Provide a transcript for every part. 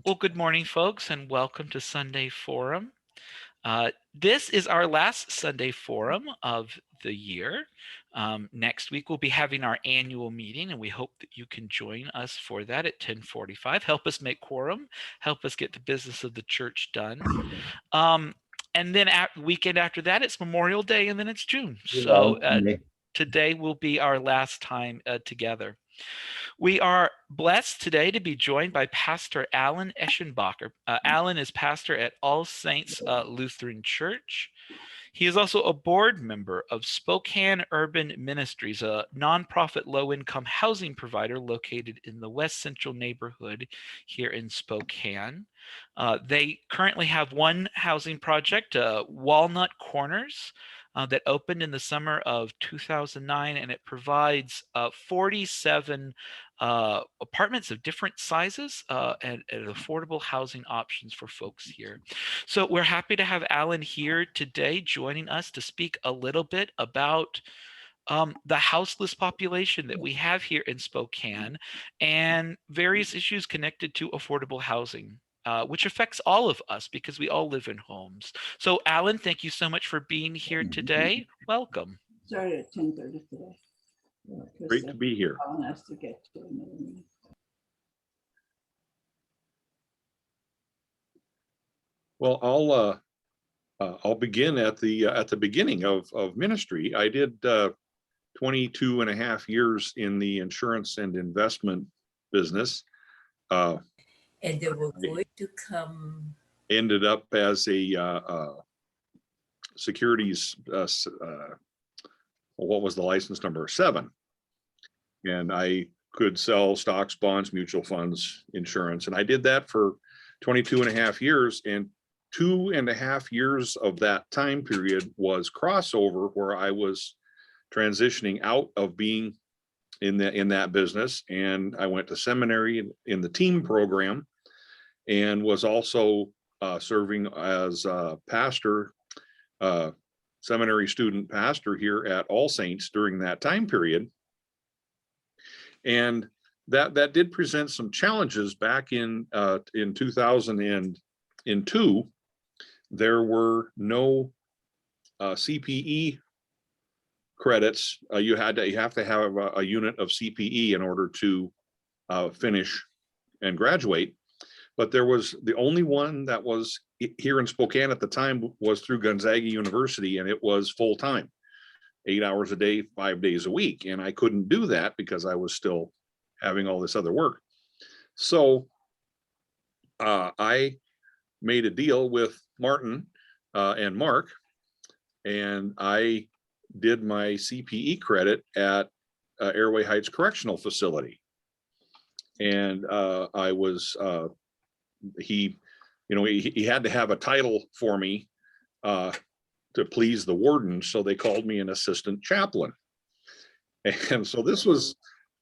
Well, good morning, folks, and welcome to Sunday Forum. This is our last Sunday Forum of the year. Next week, we'll be having our annual meeting, and we hope that you can join us for that at 10:45. Help us make quorum, help us get the business of the church done. And then at the weekend after that, it's Memorial Day, and then it's June. So today will be our last time together. We are blessed today to be joined by Pastor Alan Eschenbacher. Alan is pastor at All Saints Lutheran Church. He is also a board member of Spokane Urban Ministries, a nonprofit low-income housing provider located in the West Central neighborhood here in Spokane. They currently have one housing project, Walnut Corners, that opened in the summer of 2009, and it provides 47 apartments of different sizes and affordable housing options for folks here. So we're happy to have Alan here today joining us to speak a little bit about the houseless population that we have here in Spokane and various issues connected to affordable housing. Which affects all of us because we all live in homes. So Alan, thank you so much for being here today. Welcome. Started at 10:30 today. Great to be here. Us to get to another meeting. Well, I'll begin at the beginning of ministry. I did 22 and a half years in the insurance and investment business. And they were going to come. Ended up as a securities, what was the license number? 7. And I could sell stocks, bonds, mutual funds, insurance. And I did that for 22 and a half years. And 2.5 years of that time period was crossover, where I was transitioning out of being in that business, and I went to seminary in the team program, and was also serving as a pastor, seminary student pastor here at All Saints during that time period. And that did present some challenges back in 2002. There were no CPE credits. You have to have a unit of CPE in order to finish and graduate. But there was the only one that was here in Spokane at the time was through Gonzaga University, and it was full-time, 8 hours a day, 5 days a week. And I couldn't do that because I was still having all this other work. So I made a deal with Martin and Mark, and I did my CPE credit at Airway Heights Correctional Facility. And I was, he had to have a title for me to please the warden. So they called me an assistant chaplain. And so this was,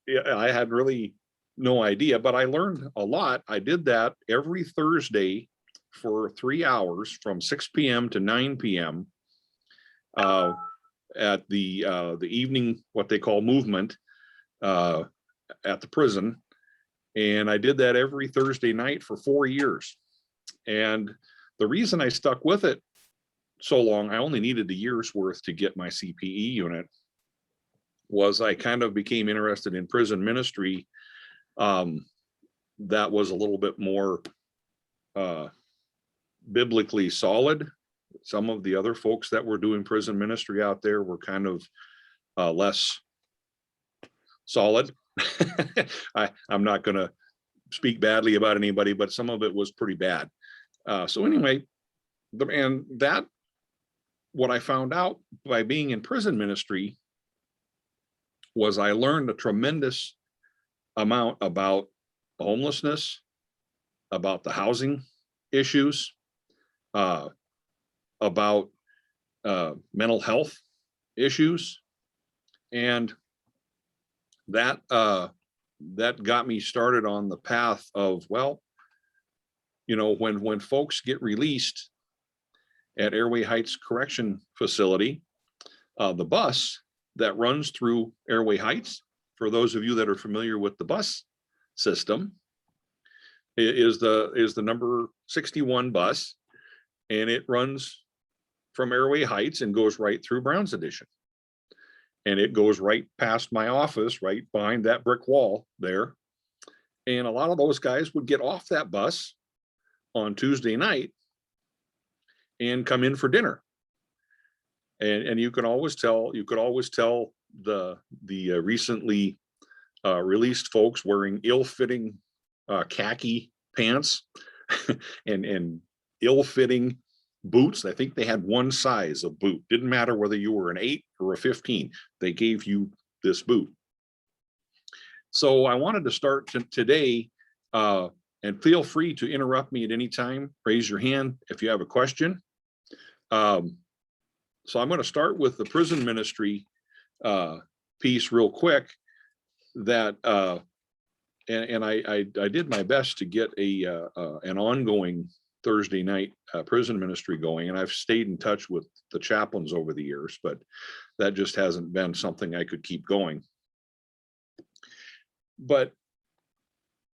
I had really no idea, but I learned a lot. I did that every Thursday for 3 hours from 6 p.m. to 9 p.m. At the evening, what they call movement at the prison. And I did that every Thursday night for 4 years. And the reason I stuck with it so long, I only needed a year's worth to get my CPE unit, was I kind of became interested in prison ministry that was a little bit more biblically solid. Some of the other folks that were doing prison ministry out there were kind of less solid. I'm not going to speak badly about anybody, but some of it was pretty bad. So anyway, what I found out by being in prison ministry was I learned a tremendous amount about homelessness, about the housing issues, about mental health issues, and that got me started on the path of, well, when folks get released at Airway Heights Correction Facility, the bus that runs through Airway Heights, for those of you that are familiar with the bus system, is the number 61 bus, and it runs from Airway Heights and goes right through Brown's Addition. And it goes right past my office, right behind that brick wall there. And a lot of those guys would get off that bus on Tuesday night and come in for dinner. And you could always tell the recently released folks wearing ill-fitting khaki pants and ill-fitting boots. I think they had one size of boot. Didn't matter whether you were an 8 or a 15. They gave you this boot. So I wanted to start today, and feel free to interrupt me at any time. Raise your hand if you have a question. So I'm going to start with the prison ministry piece real quick. That and I did my best to get an ongoing Thursday night prison ministry going, and I've stayed in touch with the chaplains over the years, but that just hasn't been something I could keep going. But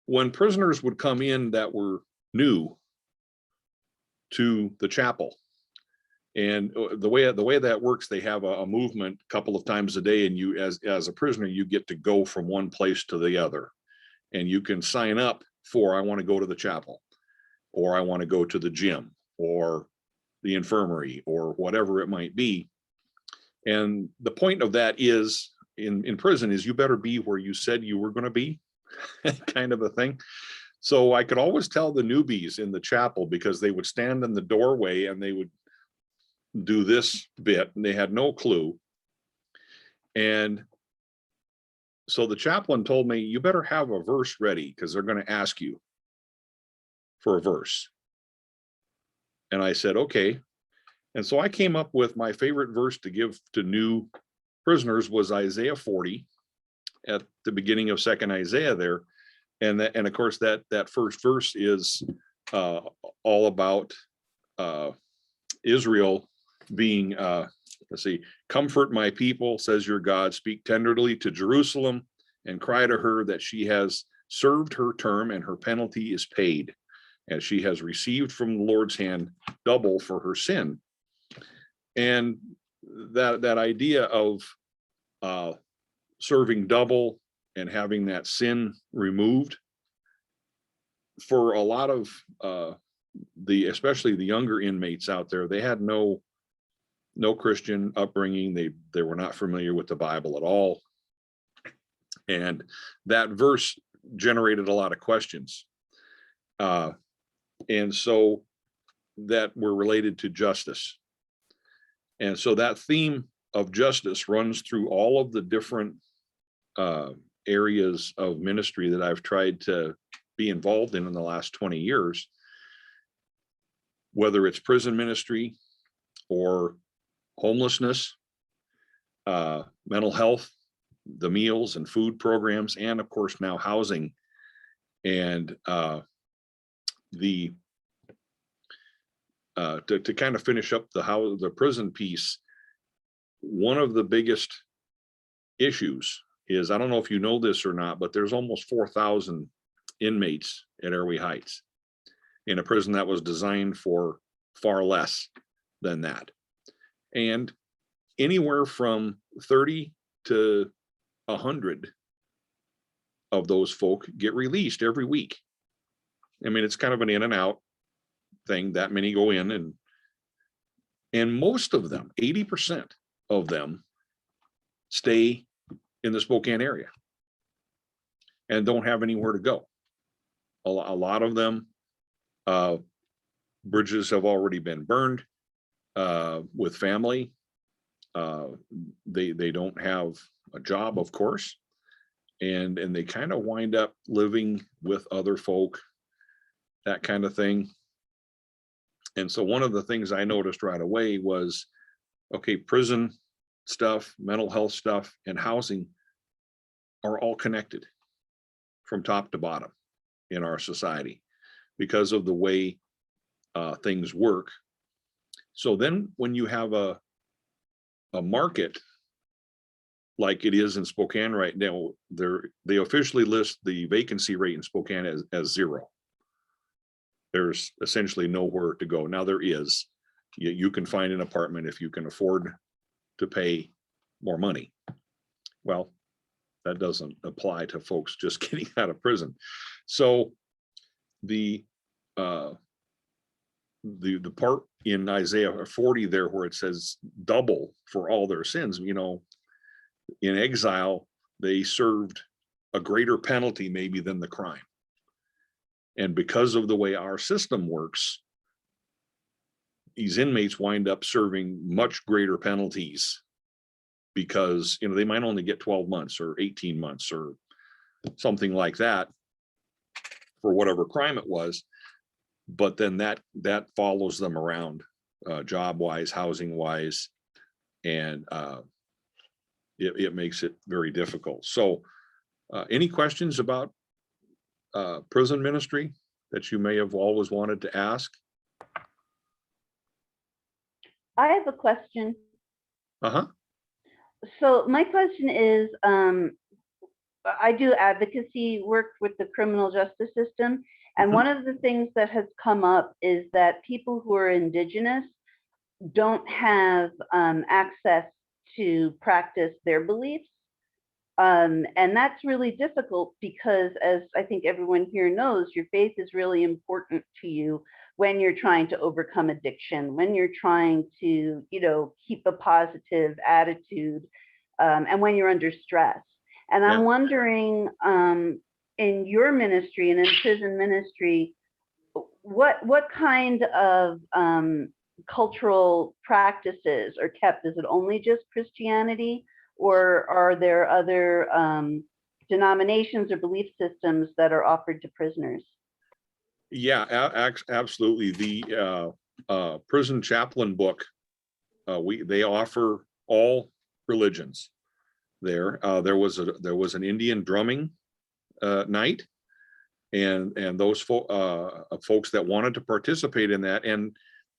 when prisoners would come in that were new to the chapel, and the way that works, they have a movement a couple of times a day, and you as a prisoner, you get to go from one place to the other, and you can sign up for, I want to go to the chapel, or I want to go to the gym, or the infirmary, or whatever it might be. And the point of that is, in prison, is you better be where you said you were going to be, kind of a thing. So I could always tell the newbies in the chapel, because they would stand in the doorway and they would do this bit, and they had no clue. And so the chaplain told me, you better have a verse ready, because they're going to ask you for a verse. And I said, okay. And so I came up with my favorite verse to give to new prisoners was Isaiah 40 at the beginning of 2nd Isaiah there. And of course that first verse is all about Israel being, let's see, comfort my people, says your God, speak tenderly to Jerusalem and cry to her that she has served her term and her penalty is paid, as she has received from the Lord's hand double for her sin. And that idea of serving double and having that sin removed, for a lot of especially the younger inmates out there, they had no Christian upbringing. They were not familiar with the Bible at all. And that verse generated a lot of questions. And so that were related to justice. And so that theme of justice runs through all of the different areas of ministry that I've tried to be involved in the last 20 years, whether it's prison ministry or homelessness, mental health, the meals and food programs, and of course now housing. And to kind of finish up the prison piece, one of the biggest issues is, I don't know if you know this or not, but there's almost 4,000 inmates at Airway Heights, in a prison that was designed for far less than that. And anywhere from 30 to 100 of those folk get released every week. I mean, it's kind of an in and out thing. That many go in, and most of them, 80% of them, stay in the Spokane area and don't have anywhere to go. A lot of them, bridges have already been burned with family. They don't have a job, of course, and they kind of wind up living with other folk, that kind of thing. And so one of the things I noticed right away was, okay, prison stuff, mental health stuff, and housing are all connected from top to bottom in our society because of the way things work. So then when you have a market like it is in Spokane right now, they officially list the vacancy rate in Spokane as 0. there's essentially nowhere to go. Now there is, you can find an apartment if you can afford to pay more money. Well, that doesn't apply to folks just getting out of prison. So the part in Isaiah 40 there where it says double for all their sins, you know, in exile, they served a greater penalty maybe than the crime. And because of the way our system works, these inmates wind up serving much greater penalties because, you know, they might only get 12 months or 18 months or something like that for whatever crime it was. But then that follows them around job wise, housing wise, and it makes it very difficult. So any questions about prison ministry that you may have always wanted to ask? I have a question. Uh-huh. So my question is, I do advocacy work with the criminal justice system. And one of the things that has come up is that people who are indigenous don't have access to practice their beliefs. And that's really difficult because, as I think everyone here knows, your faith is really important to you when you're trying to overcome addiction, when you're trying to, you know, keep a positive attitude, and when you're under stress. And I'm wondering, in your ministry and in prison ministry, what kind of cultural practices are kept? Is it only just Christianity, or are there other denominations or belief systems that are offered to prisoners? Yeah, absolutely. The prison chaplain book, they offer all religions there. There was an Indian drumming night, and those folks that wanted to participate in that. And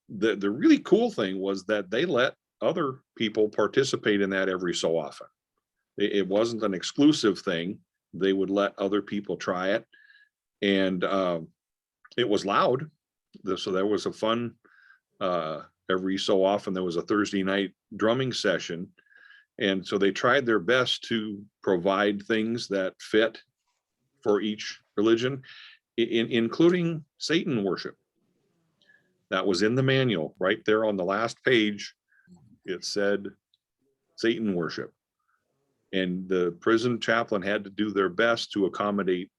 the really cool thing was that they let other people participate in that every so often. It wasn't an exclusive thing. They would let other people try it, and it was loud. So there was a fun, every so often there was a Thursday night drumming session. And so they tried their best to provide things that fit for each religion, including Satan worship. That was in the manual right there on the last page. It said Satan worship. And the prison chaplain had to do their best to accommodate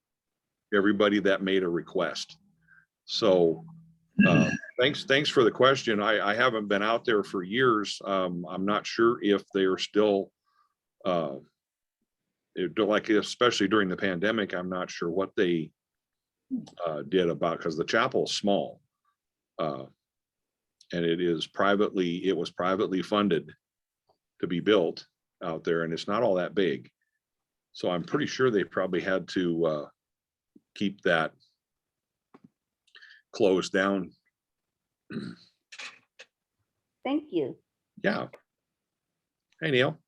everybody that made a request. So thanks for the question. I haven't been out there for years. I'm not sure if they're still like, especially during the pandemic, I'm not sure what they did about, because the chapel's small, and it was privately funded to be built out there, and it's not all that big. So I'm pretty sure they probably had to keep that closed down. Thank you. Yeah. Hey, Neil.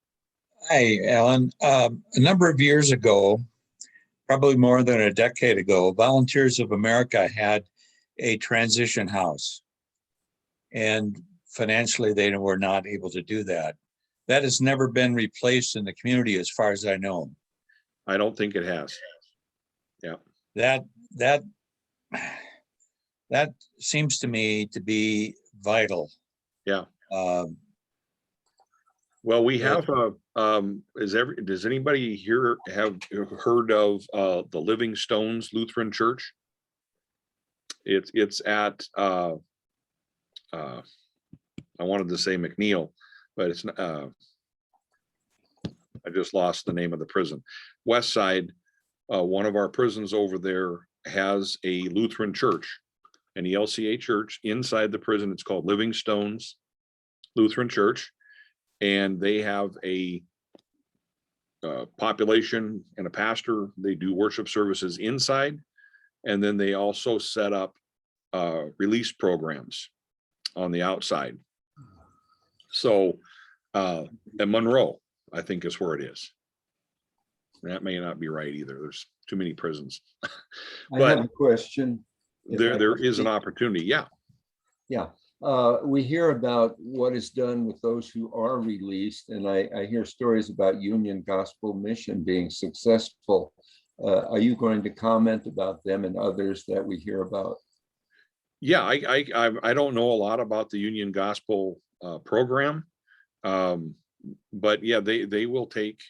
Hi, Alan. A number of years ago, probably more than a decade ago, Volunteers of America had a transition house. And financially, they were not able to do that. That has never been replaced in the community as far as I know. I don't think it has. Yeah. That seems to me to be vital. Yeah. Well, we have does anybody here have heard of the Living Stones Lutheran Church? It's at I wanted to say McNeil, but it's I just lost the name of the prison. West Side, one of our prisons over there has a Lutheran church, an ELCA church inside the prison. It's called Living Stones Lutheran Church. And they have a population and a pastor. They do worship services inside. And then they also set up release programs on the outside. So at Monroe, I think is where it is. That may not be right either. There's too many prisons. I have a question. There is an opportunity. Yeah. Yeah. We hear about what is done with those who are released, and I hear stories about Union Gospel Mission being successful. Are you going to comment about them and others that we hear about? Yeah, I don't know a lot about the Union Gospel program, but yeah, they will take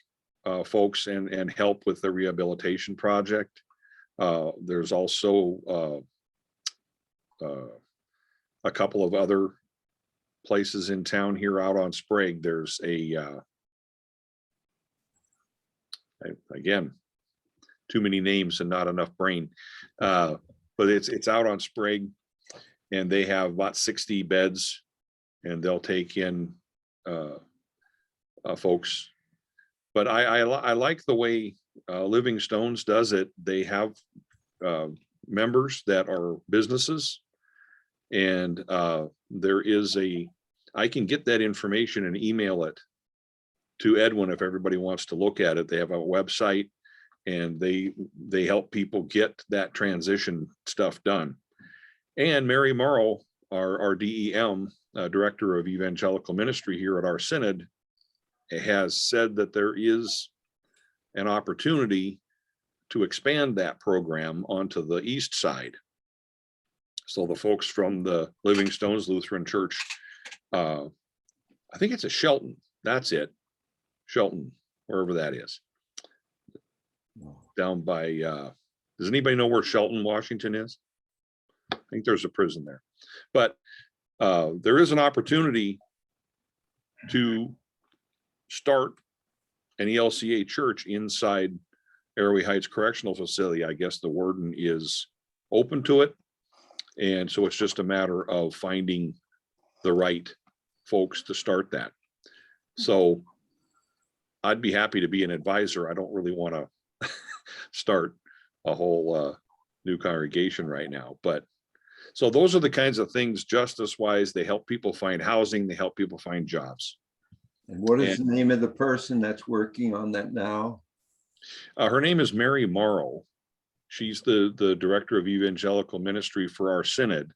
folks and help with the rehabilitation project. There's also a couple of other places in town here out on Sprague. There's again, too many names and not enough brain, but it's out on Sprague, and they have about 60 beds, and they'll take in folks. But I like the way Living Stones does it. They have members that are businesses, and there is I can get that information and email it to Edwin if everybody wants to look at it. They have a website, and they help people get that transition stuff done. And Mary Morrow, our DEM, Director of Evangelical Ministry here at our synod, has said that there is an opportunity to expand that program onto the east side. So the folks from the Living Stones Lutheran Church, I think it's a Shelton, that's it, Shelton, wherever that is. Down by, does anybody know where Shelton, Washington is? I think there's a prison there. But there is an opportunity to start an ELCA church inside Airway Heights Correctional Facility. I guess the warden is open to it. And so it's just a matter of finding the right folks to start that. So I'd be happy to be an advisor. I don't really want to start a whole new congregation right now. But so those are the kinds of things, justice wise, they help people find housing, they help people find jobs. And what is the name of the person that's working on that now? Her name is Mary Morrow. She's the Director of Evangelical Ministry for our synod.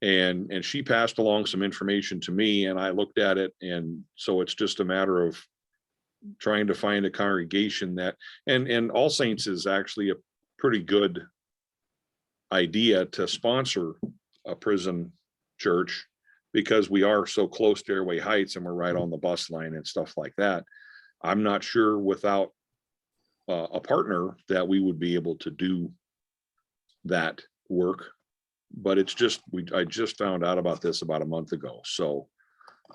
And she passed along some information to me, and I looked at it. And so it's just a matter of trying to find a congregation that, and All Saints is actually a pretty good idea to sponsor a prison church, because we are so close to Airway Heights and we're right on the bus line and stuff like that. I'm not sure without a partner that we would be able to do that work, but it's just, I just found out about this about a month ago, so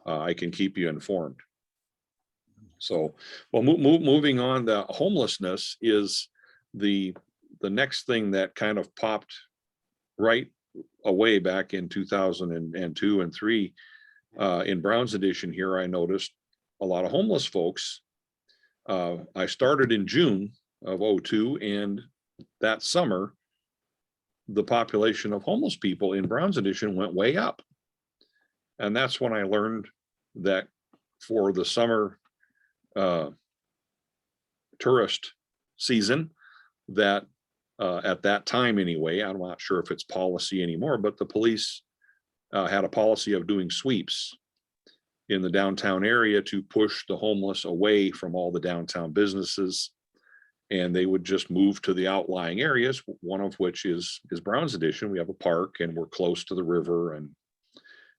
I can keep you informed. So, well, moving on, the homelessness is the next thing that kind of popped right away back in 2002 and 3. In Brown's edition here, I noticed a lot of homeless folks. I started in June of 2002, and that summer, the population of homeless people in Brown's edition went way up. And that's when I learned that for the summer tourist season, that at that time anyway, I'm not sure if it's policy anymore, but the police had a policy of doing sweeps in the downtown area to push the homeless away from all the downtown businesses, and they would just move to the outlying areas, one of which is Brown's edition. We have a park and we're close to the river,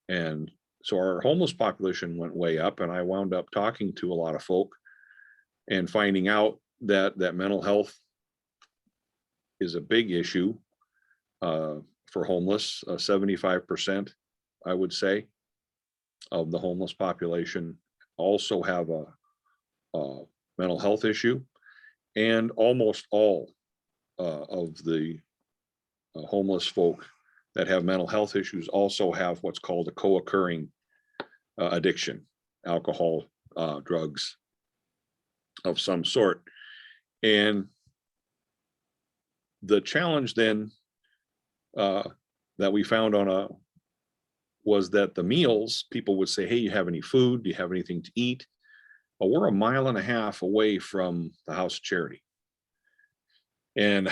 and so our homeless population went way up. And I wound up talking to a lot of folk and finding out that mental health is a big issue for homeless. 75%, I would say, of the homeless population also have a mental health issue, and almost all of the homeless folk that have mental health issues also have what's called a co-occurring addiction, alcohol, drugs of some sort. And the challenge then that we found was that the meals, people would say, hey, you have any food? Do you have anything to eat? Well, we're 1.5 miles away from the House of Charity. And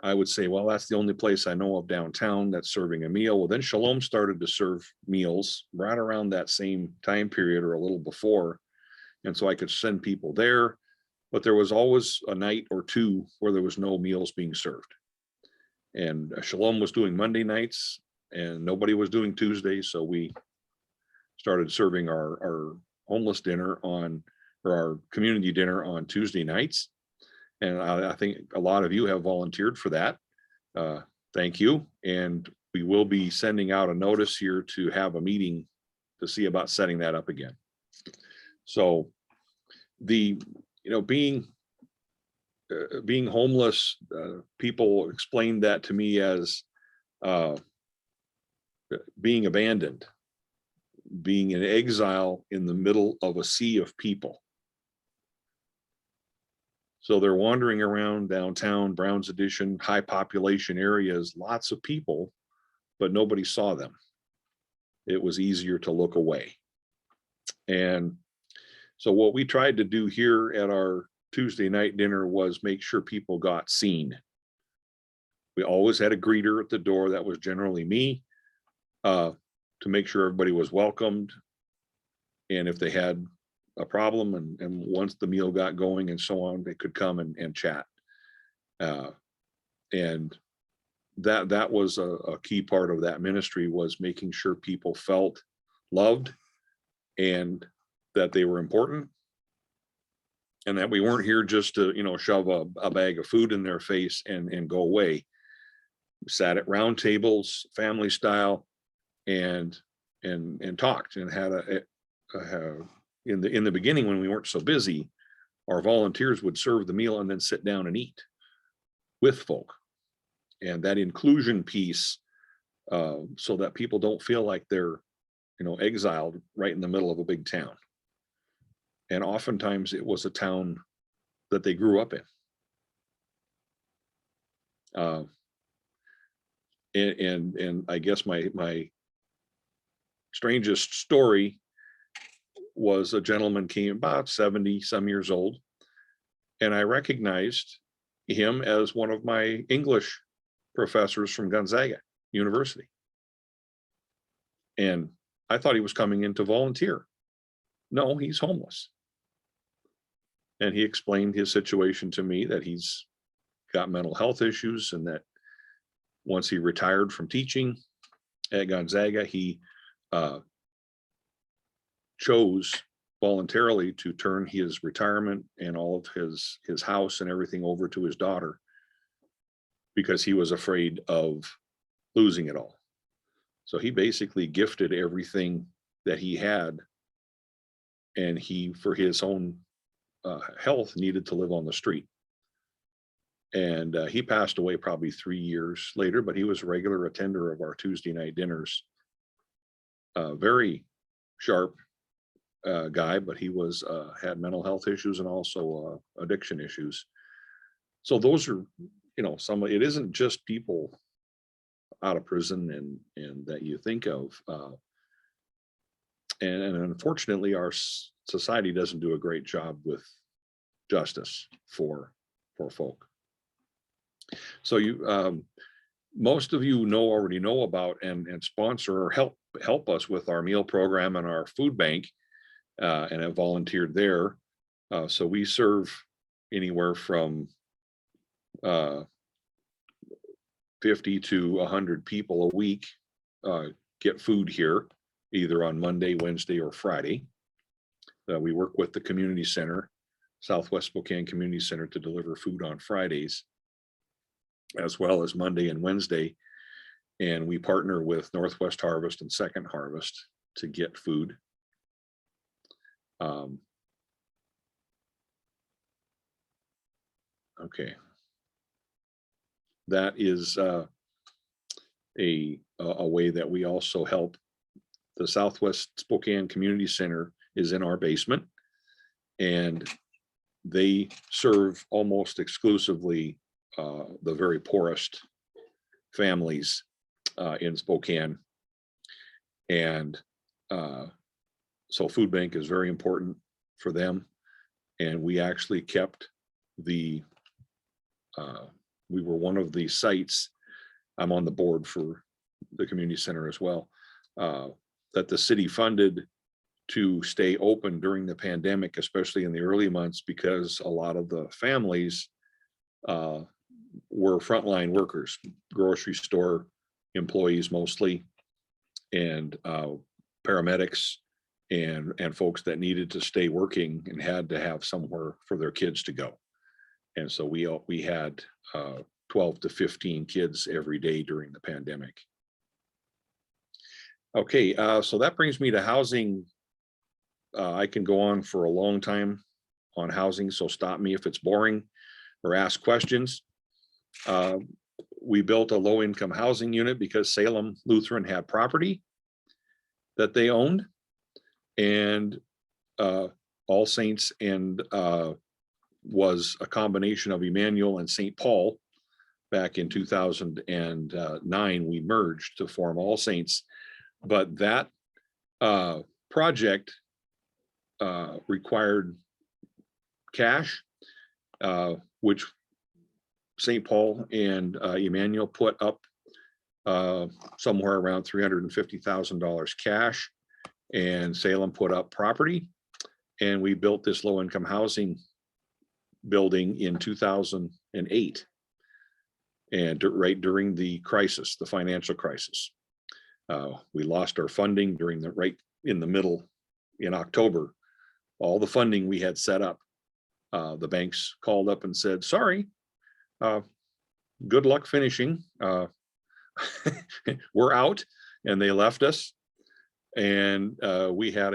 I would say, well, that's the only place I know of downtown that's serving a meal. Well, then Shalom started to serve meals right around that same time period or a little before. And so I could send people there, but there was always a night or two where there was no meals being served. And Shalom was doing Monday nights and nobody was doing Tuesdays. So we started serving our homeless dinner or our community dinner on Tuesday nights. And I think a lot of you have volunteered for that. Thank you. And we will be sending out a notice here to have a meeting to see about setting that up again. So being homeless, people explained that to me as being abandoned, being in exile in the middle of a sea of people. So they're wandering around downtown, Browns Addition, high population areas, lots of people, but nobody saw them. It was easier to look away. And so what we tried to do here at our Tuesday night dinner was make sure people got seen. We always had a greeter at the door. That was generally me, to make sure everybody was welcomed. And if they had a problem and once the meal got going and so on, they could come and chat. And that was a key part of that ministry, was making sure people felt loved and that they were important, and that we weren't here just to, shove a bag of food in their face and go away. We sat at round tables, family style, and talked and had in the beginning, when we weren't so busy, our volunteers would serve the meal and then sit down and eat with folk. And that inclusion piece, so that people don't feel like they're, exiled right in the middle of a big town. And oftentimes it was a town that they grew up in. And I guess my strangest story was a gentleman came about 70 some years old, and I recognized him as one of my English professors from Gonzaga University. And I thought he was coming in to volunteer. No, he's homeless. And he explained his situation to me, that he's got mental health issues, and that once he retired from teaching at Gonzaga, he chose voluntarily to turn his retirement and all of his house and everything over to his daughter, because he was afraid of losing it all. So he basically gifted everything that he had, and he, for his own health, needed to live on the street. And he passed away probably 3 years later, but he was a regular attender of our Tuesday night dinners. Very sharp guy, but he was had mental health issues and also addiction issues. So those are, it isn't just people out of prison and that you think of. And unfortunately, our society doesn't do a great job with justice for folk. So most of you already know about and sponsor or help us with our meal program and our food bank, and have volunteered there. So we serve anywhere from 50 to 100 people a week, get food here, either on Monday, Wednesday, or Friday. We work with the community center, Southwest Spokane Community Center, to deliver food on Fridays, as well as Monday and Wednesday. And we partner with Northwest Harvest and Second Harvest to get food. Okay. That is a way that we also help. The Southwest Spokane Community Center is in our basement, and they serve almost exclusively the very poorest families in Spokane. And so food bank is very important for them. And we actually kept the we were one of the sites. I'm on the board for the community center as well, that the city funded to stay open during the pandemic, especially in the early months, because a lot of the families were frontline workers, grocery store employees mostly, and paramedics, and folks that needed to stay working and had to have somewhere for their kids to go. And so we had 12 to 15 kids every day during the pandemic. Okay, so that brings me to housing. I can go on for a long time on housing, so stop me if it's boring or ask questions. We built a low-income housing unit because Salem Lutheran had property that they owned, and All Saints and was a combination of Emmanuel and St. Paul. Back in 2009, we merged to form All Saints, but that project required cash, which St. Paul and Emmanuel put up somewhere around $350,000 cash, and Salem put up property, and we built this low-income housing building in 2008, and right during the crisis, the financial crisis. We lost our funding during right in the middle in October. All the funding we had set up, the banks called up and said, sorry, good luck finishing. We're out, and they left us. And we had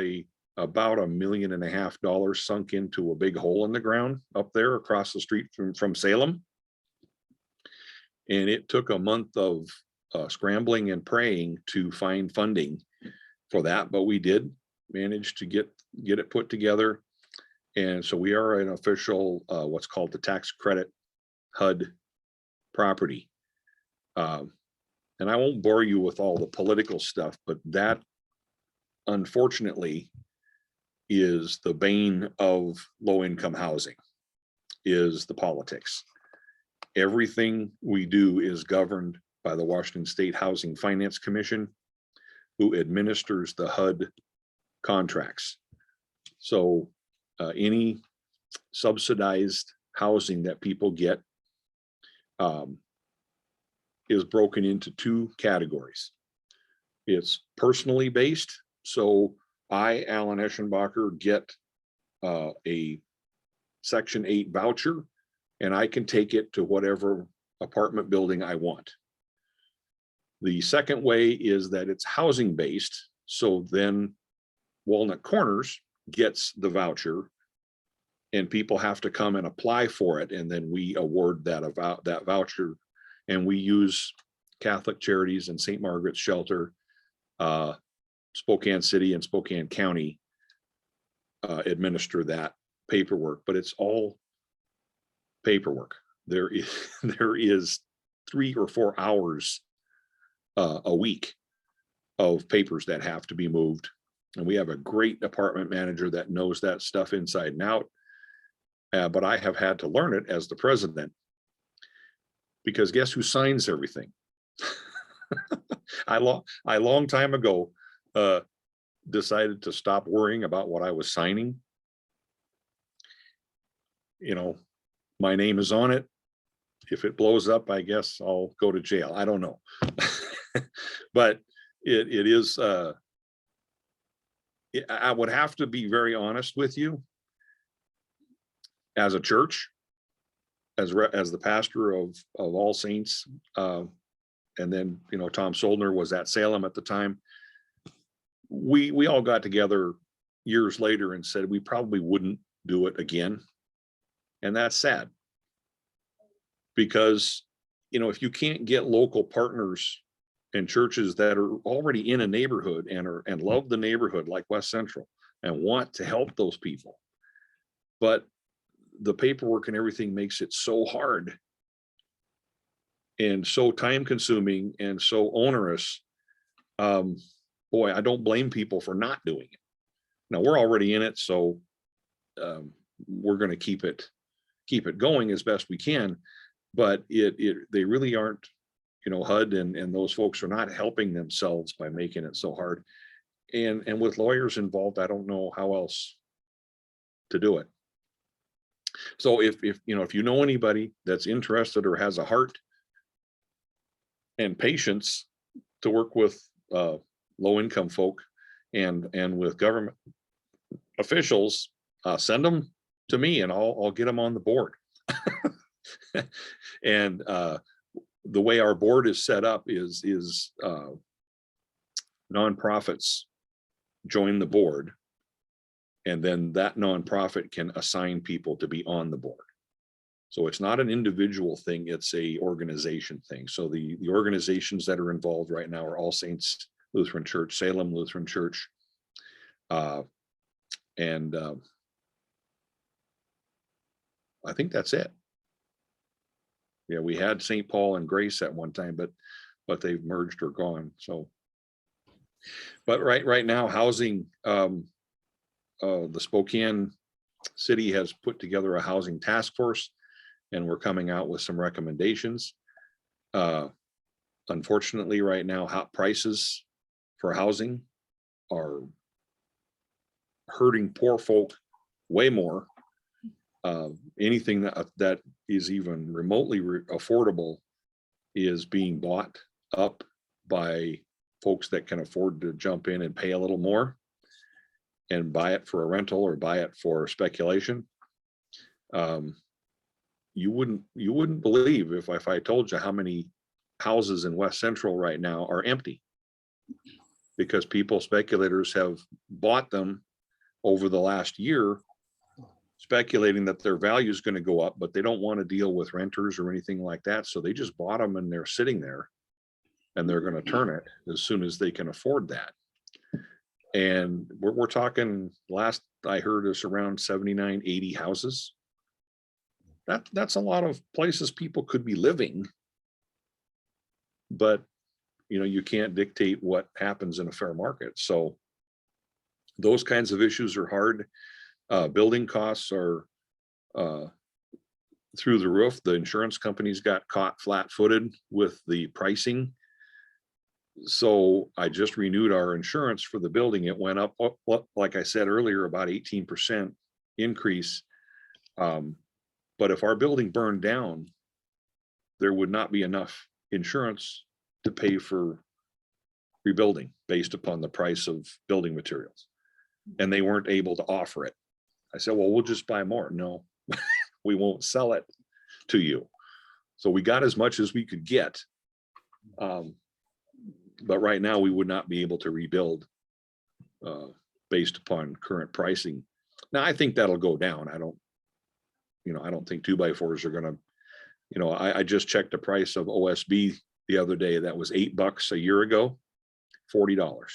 about $1.5 million sunk into a big hole in the ground up there across the street from Salem. And it took a month of scrambling and praying to find funding for that, but we did manage to get it put together. And so we are an official, what's called the tax credit HUD property. And I won't bore you with all the political stuff, but that unfortunately is the bane of low-income housing, is the politics. Everything we do is governed by the Washington State Housing Finance Commission, who administers the HUD contracts. So any subsidized housing that people get is broken into two categories. It's personally based. So I, Alan Eschenbacher, get a Section 8 voucher, and I can take it to whatever apartment building I want. The second way is that it's housing based. So then Walnut Corners gets the voucher, and people have to come and apply for it, and then we award that voucher. And we use Catholic Charities and St. Margaret's Shelter, Spokane City and Spokane County administer that paperwork, but it's all paperwork. There is 3 or 4 hours a week of papers that have to be moved. And we have a great apartment manager that knows that stuff inside and out. But I have had to learn it as the president, because guess who signs everything? I long time ago decided to stop worrying about what I was signing. You know, my name is on it. If it blows up, I guess I'll go to jail. I don't know. But it is, I would have to be very honest with you. As a church, as the pastor of All Saints, and then, you know, Tom Soldner was at Salem at the time. We all got together years later and said we probably wouldn't do it again. And that's sad, because, you know, if you can't get local partners and churches that are already in a neighborhood and love the neighborhood, like West Central, and want to help those people, but the paperwork and everything makes it so hard and so time consuming and so onerous. Boy, I don't blame people for not doing it. Now we're already in it, so we're going to keep it going as best we can. but they really aren't, HUD and those folks are not helping themselves by making it so hard. And with lawyers involved, I don't know how else to do it. So if you know anybody that's interested or has a heart and patience to work with low income folk and with government officials, send them to me and I'll get them on the board. And the way our board is set up is nonprofits join the board, and then that nonprofit can assign people to be on the board. So it's not an individual thing, it's a organization thing. So the organizations that are involved right now are All Saints Lutheran Church, Salem Lutheran Church, and I think that's it. Yeah, we had St. Paul and Grace at one time, but they've merged or gone. So, but right now, housing, the Spokane city has put together a housing task force, and we're coming out with some recommendations. Unfortunately, right now, hot prices for housing are hurting poor folk way more. Anything that is even remotely affordable is being bought up by folks that can afford to jump in and pay a little more and buy it for a rental or buy it for speculation. You wouldn't believe if I told you how many houses in West Central right now are empty because speculators have bought them over the last year, speculating that their value is going to go up, but they don't want to deal with renters or anything like that. So they just bought them and they're sitting there and they're going to turn it as soon as they can afford that. And we're talking, last I heard, is around 79, 80 houses. That's a lot of places people could be living, but you can't dictate what happens in a fair market. So those kinds of issues are hard. Building costs are through the roof. The insurance companies got caught flat-footed with the pricing. So I just renewed our insurance for the building. It went up, like I said earlier, about 18% increase. But if our building burned down, there would not be enough insurance to pay for rebuilding based upon the price of building materials. And they weren't able to offer it. I said, well, we'll just buy more. No, we won't sell it to you. So we got as much as we could get. But right now we would not be able to rebuild based upon current pricing. Now I think that'll go down. I don't think 2x4s are going to, I just checked the price of OSB the other day. That was $8 a year ago, $40.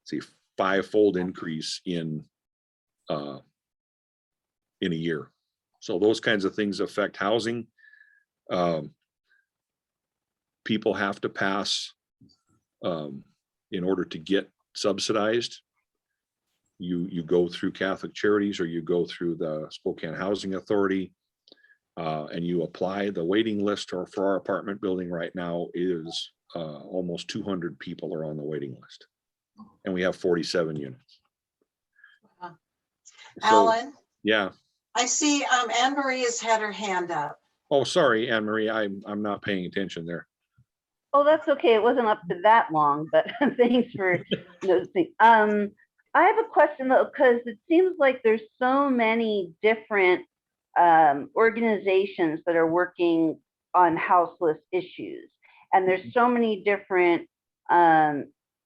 See, 5-fold increase in a year. So those kinds of things affect housing. People have to pass in order to get subsidized. You go through Catholic Charities or you go through the Spokane Housing Authority and you apply. The waiting list for our apartment building right now is almost 200 people are on the waiting list, and we have 47 units. Wow. So, Alan? Yeah. I see Anne Marie has had her hand up. Oh, sorry, Anne Marie, I'm not paying attention there. Oh, that's okay. It wasn't up to that long, but thanks for noticing. I have a question though, because it seems like there's so many different organizations that are working on houseless issues, and there's so many different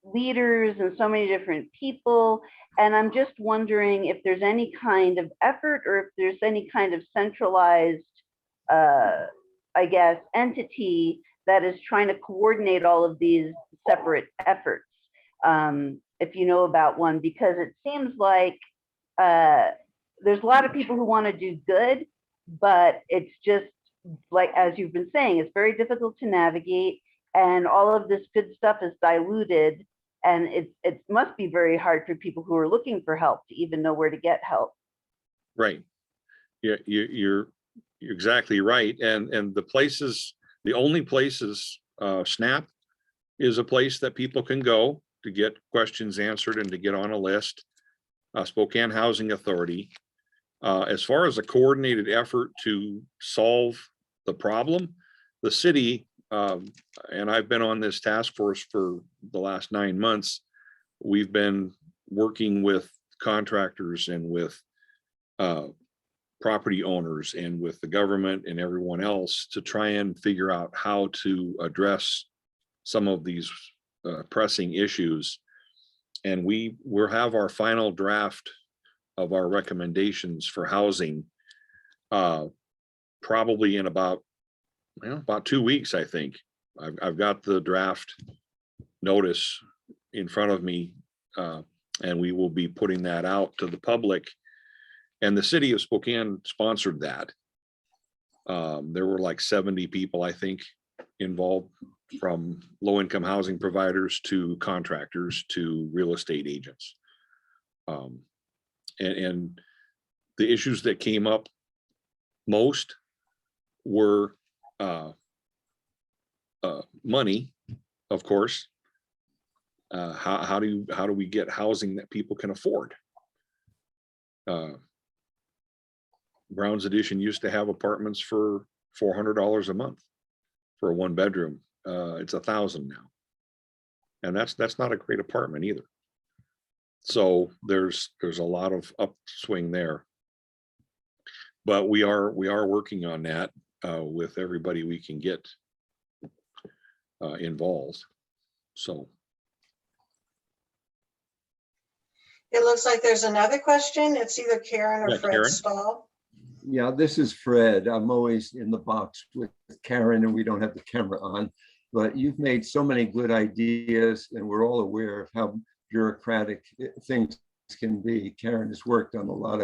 leaders and so many different people, and I'm just wondering if there's any kind of effort or if there's any kind of centralized, I guess, entity that is trying to coordinate all of these separate efforts. If you know about one, because it seems like there's a lot of people who want to do good, but it's just like, as you've been saying, it's very difficult to navigate, and all of this good stuff is diluted, and it must be very hard for people who are looking for help to even know where to get help. Right. You're You're exactly right. And the places, the only places, SNAP is a place that people can go to get questions answered and to get on a list. Spokane Housing Authority. As far as a coordinated effort to solve the problem, the city, and I've been on this task force for the last 9 months, we've been working with contractors and with property owners and with the government and everyone else to try and figure out how to address some of these pressing issues. And we'll have our final draft of our recommendations for housing probably in about 2 weeks, I think. I've got the draft notice in front of me, and we will be putting that out to the public. And the city of Spokane sponsored that. There were like 70 people, I think, involved, from low-income housing providers to contractors to real estate agents. And the issues that came up most were money, of course. How do we get housing that people can afford? Brown's Addition used to have apartments for $400 a month for a 1-bedroom. It's $1,000 now, and that's not a great apartment either. So there's a lot of upswing there, but we are working on that with everybody we can get involved. So It looks like there's another question. It's either Karen or Yeah, Fred Karen. Stahl. Yeah, this is Fred. I'm always in the box with Karen and we don't have the camera on, but you've made so many good ideas and we're all aware of how bureaucratic things can be. Karen has worked on a lot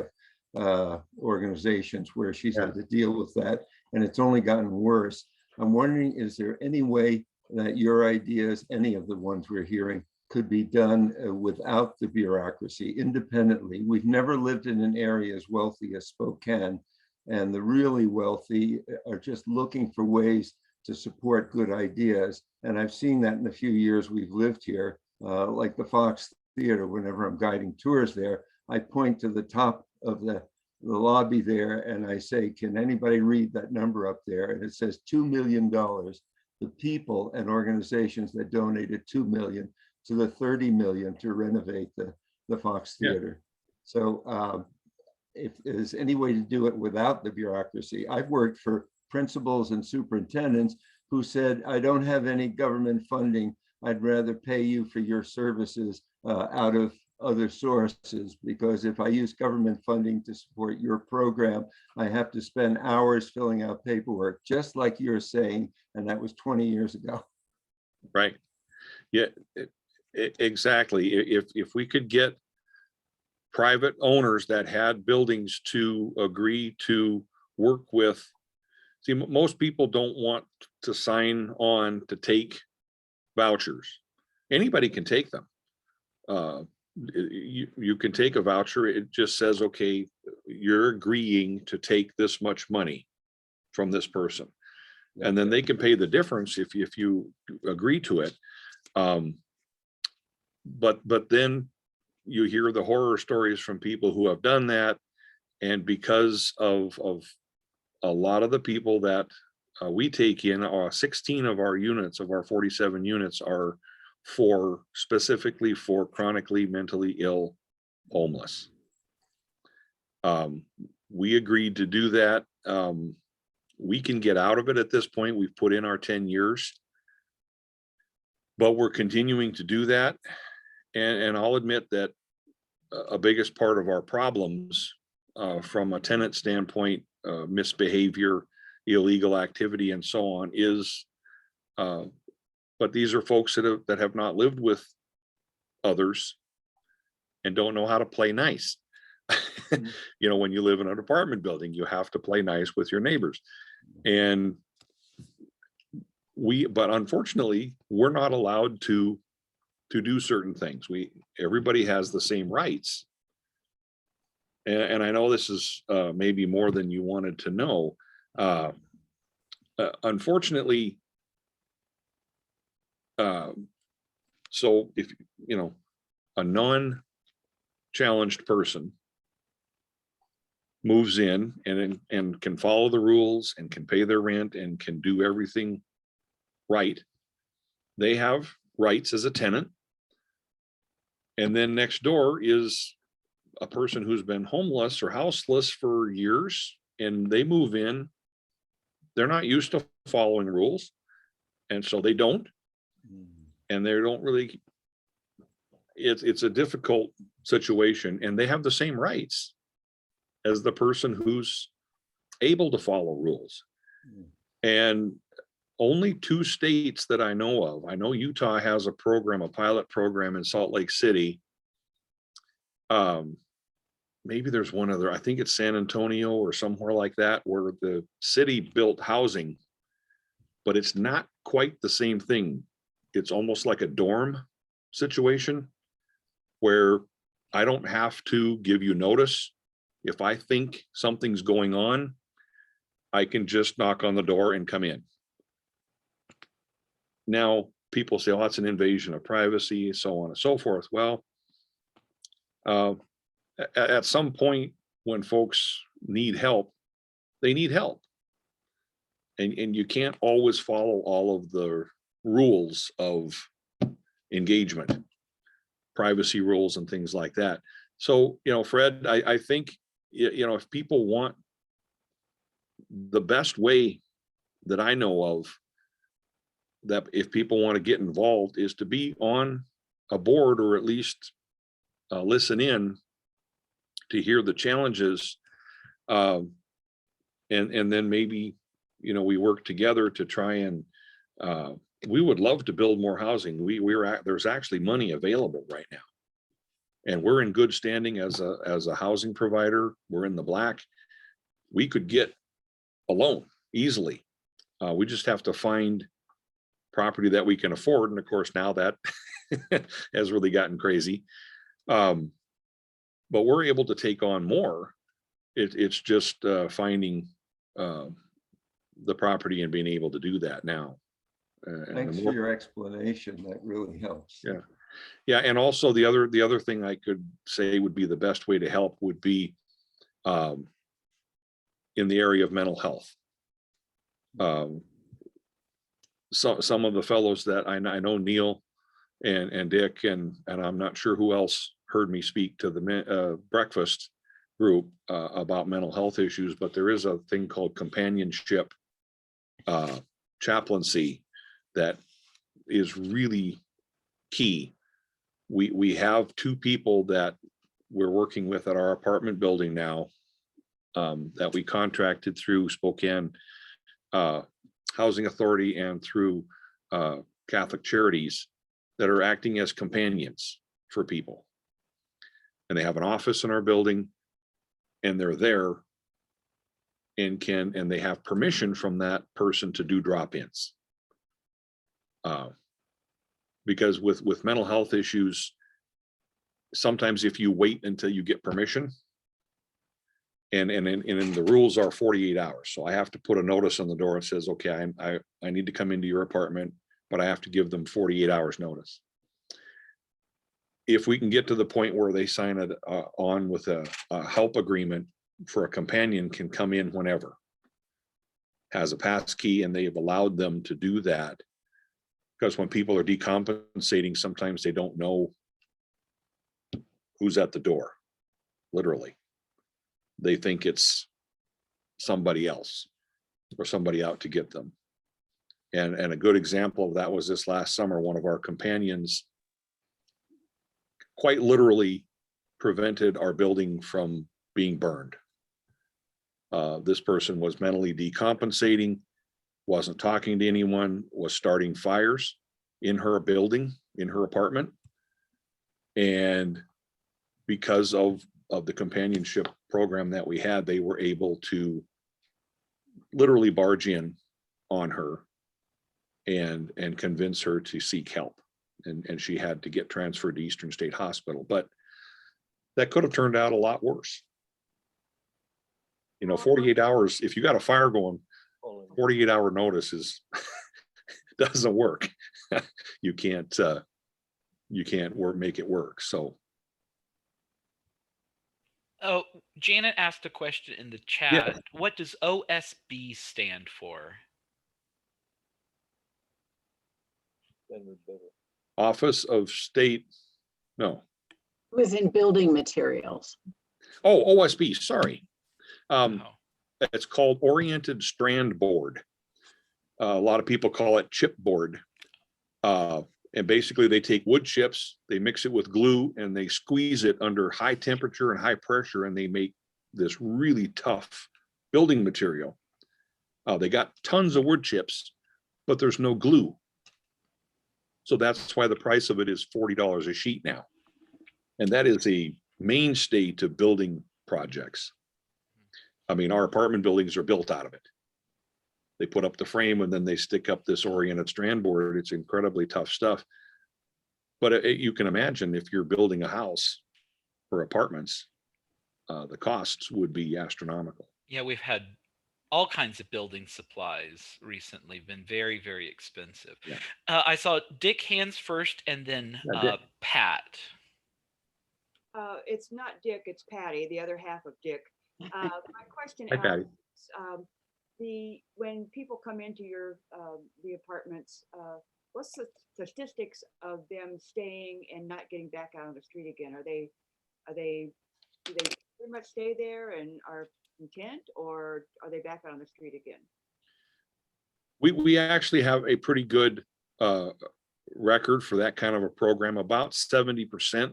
of organizations where she's had to deal with that, and it's only gotten worse. I'm wondering, is there any way that your ideas, any of the ones we're hearing, could be done without the bureaucracy, independently? We've never lived in an area as wealthy as Spokane, and the really wealthy are just looking for ways to support good ideas. And I've seen that in the few years we've lived here, like the Fox Theater. Whenever I'm guiding tours there, I point to the top of the lobby there and I say, can anybody read that number up there? And it says $2 million. The people and organizations that donated $2 million to the 30 million to renovate the Fox Theater. So if there's any way to do it without the bureaucracy. I've worked for principals and superintendents who said, I don't have any government funding. I'd rather pay you for your services out of other sources, because if I use government funding to support your program, I have to spend hours filling out paperwork, just like you're saying, and that was 20 years ago. Right. Yeah, exactly. If we could get private owners that had buildings to agree to work with, see, most people don't want to sign on to take vouchers. Anybody can take them. You can take a voucher. It just says, okay, you're agreeing to take this much money from this person, and then they can pay the difference if you agree to it. But then you hear the horror stories from people who have done that, and because of a lot of the people that we take in, 16 of our units, of our 47 units, are specifically for chronically mentally ill homeless. We agreed to do that. We can get out of it at this point. We've put in our 10 years, but we're continuing to do that. And I'll admit that a biggest part of our problems from a tenant standpoint, misbehavior, illegal activity, and so on is, but these are folks that have not lived with others and don't know how to play nice. You know, when you live in an apartment building, you have to play nice with your neighbors. And but unfortunately, we're not allowed to do certain things. Everybody has the same rights. And I know this is maybe more than you wanted to know, Unfortunately, so if, you know, a non-challenged person moves in and can follow the rules and can pay their rent and can do everything right, they have rights as a tenant. And then next door is a person who's been homeless or houseless for years, and they move in. They're not used to following rules, and so they don't. And they don't really, it's a difficult situation, and they have the same rights as the person who's able to follow rules. And only 2 states that I know of, I know Utah has a program, a pilot program in Salt Lake City. Maybe there's one other, I think it's San Antonio or somewhere like that, where the city built housing, but it's not quite the same thing. It's almost like a dorm situation where I don't have to give you notice. If I think something's going on, I can just knock on the door and come in. Now, people say, oh, that's an invasion of privacy, so on and so forth. Well, at some point when folks need help, they need help. And you can't always follow all of the rules of engagement, privacy rules and things like that. So, you know, Fred, I think, you know, if people want, the best way that I know of, that if people want to get involved, is to be on a board, or at least listen in to hear the challenges, and then maybe, you know, we work together to try and we would love to build more housing. There's actually money available right now, and we're in good standing as a housing provider. We're in the black. We could get a loan easily. We just have to find property that we can afford, and of course now that has really gotten crazy. But we're able to take on more. It's just finding the property and being able to do that now. Thanks for your explanation. That really helps. Yeah. Yeah. And also the other thing I could say would be the best way to help would be in the area of mental health. So some of the fellows that I know, Neil and Dick, and I'm not sure who else heard me speak to the breakfast group about mental health issues, but there is a thing called companionship chaplaincy that is really key. We have 2 people that we're working with at our apartment building now, that we contracted through Spokane Housing Authority and through Catholic Charities, that are acting as companions for people. And they have an office in our building, and they're there and they have permission from that person to do drop-ins. Because with mental health issues, sometimes if you wait until you get permission, and the rules are 48 hours. So I have to put a notice on the door that says, okay, I need to come into your apartment, but I have to give them 48 hours notice. If we can get to the point where they sign it on with a help agreement for a companion can come in whenever, has a pass key, and they have allowed them to do that, because when people are decompensating, sometimes they don't know who's at the door, literally. They think it's somebody else or somebody out to get them. And a good example of that was this last summer. One of our companions quite literally prevented our building from being burned. This person was mentally decompensating, wasn't talking to anyone, was starting fires in her building, in her apartment. And because of the companionship program that we had, they were able to literally barge in on her and convince her to seek help. And she had to get transferred to Eastern State Hospital, but that could have turned out a lot worse. You know, 48 hours, if you got a fire going, 48-hour notice is doesn't work. You can't make it work. So Oh, Janet asked a question in the chat. Yeah. What does OSB stand for? Office of State, no. It was in building materials. Oh, OSB, sorry. Oh, It's called Oriented Strand Board. A lot of people call it chipboard. And basically they take wood chips, they mix it with glue, and they squeeze it under high temperature and high pressure, and they make this really tough building material. They got tons of wood chips, but there's no glue. So that's why the price of it is $40 a sheet now. And that is a mainstay to building projects. I mean, our apartment buildings are built out of it. They put up the frame and then they stick up this oriented strand board. It's incredibly tough stuff. But you can imagine if you're building a house for apartments, the costs would be astronomical. yeah, we've had all kinds of building supplies recently, been very, very expensive. Yeah. I saw Dick hands first and then Yeah, Dick. Pat. It's not Dick, it's Patty, the other half of Dick. My question Hi, Patty. is, when people come into your the apartments, what's the statistics of them staying and not getting back out on the street again? Do they pretty much stay there and are content, or are they back out on the street again? We actually have a pretty good record for that kind of a program. About 70%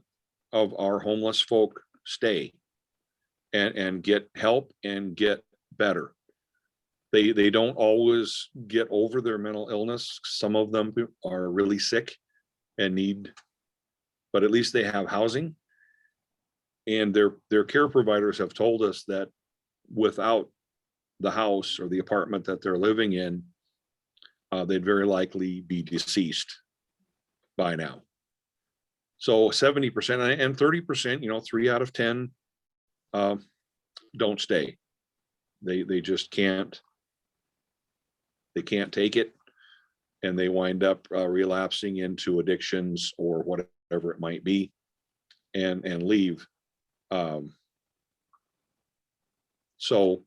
of our homeless folk stay and get help and get better. They don't always get over their mental illness. Some of them are really sick and need, but at least they have housing. And their care providers have told us that without the house or the apartment that they're living in, they'd very likely be deceased by now. So 70% and 30%, 3 out of 10 don't stay. They just can't. They can't take it, and they wind up relapsing into addictions or whatever it might be, and leave. So,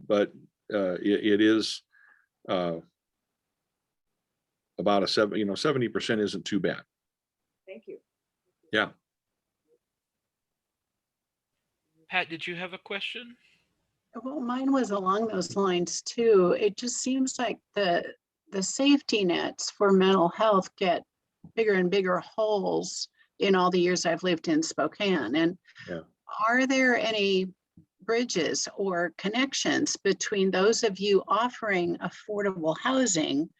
but it is about a 70% isn't too bad. Thank you. Yeah. Pat, did you have a question? Well, mine was along those lines too. It just seems like the safety nets for mental health get bigger and bigger holes in all the years I've lived in Spokane. And Yeah. Are there any bridges or connections between those of you offering affordable housing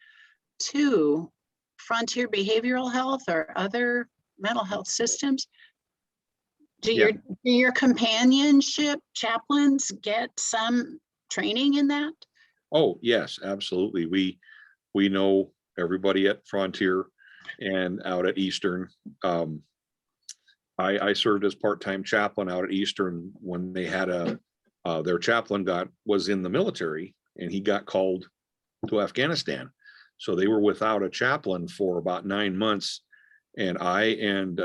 to Frontier Behavioral Health or other mental health systems? Do your companionship chaplains get some training in that? Oh, yes, absolutely. We know everybody at Frontier and out at Eastern. I served as part-time chaplain out at Eastern when they had their chaplain was in the military, and he got called to Afghanistan. So they were without a chaplain for about 9 months. And I and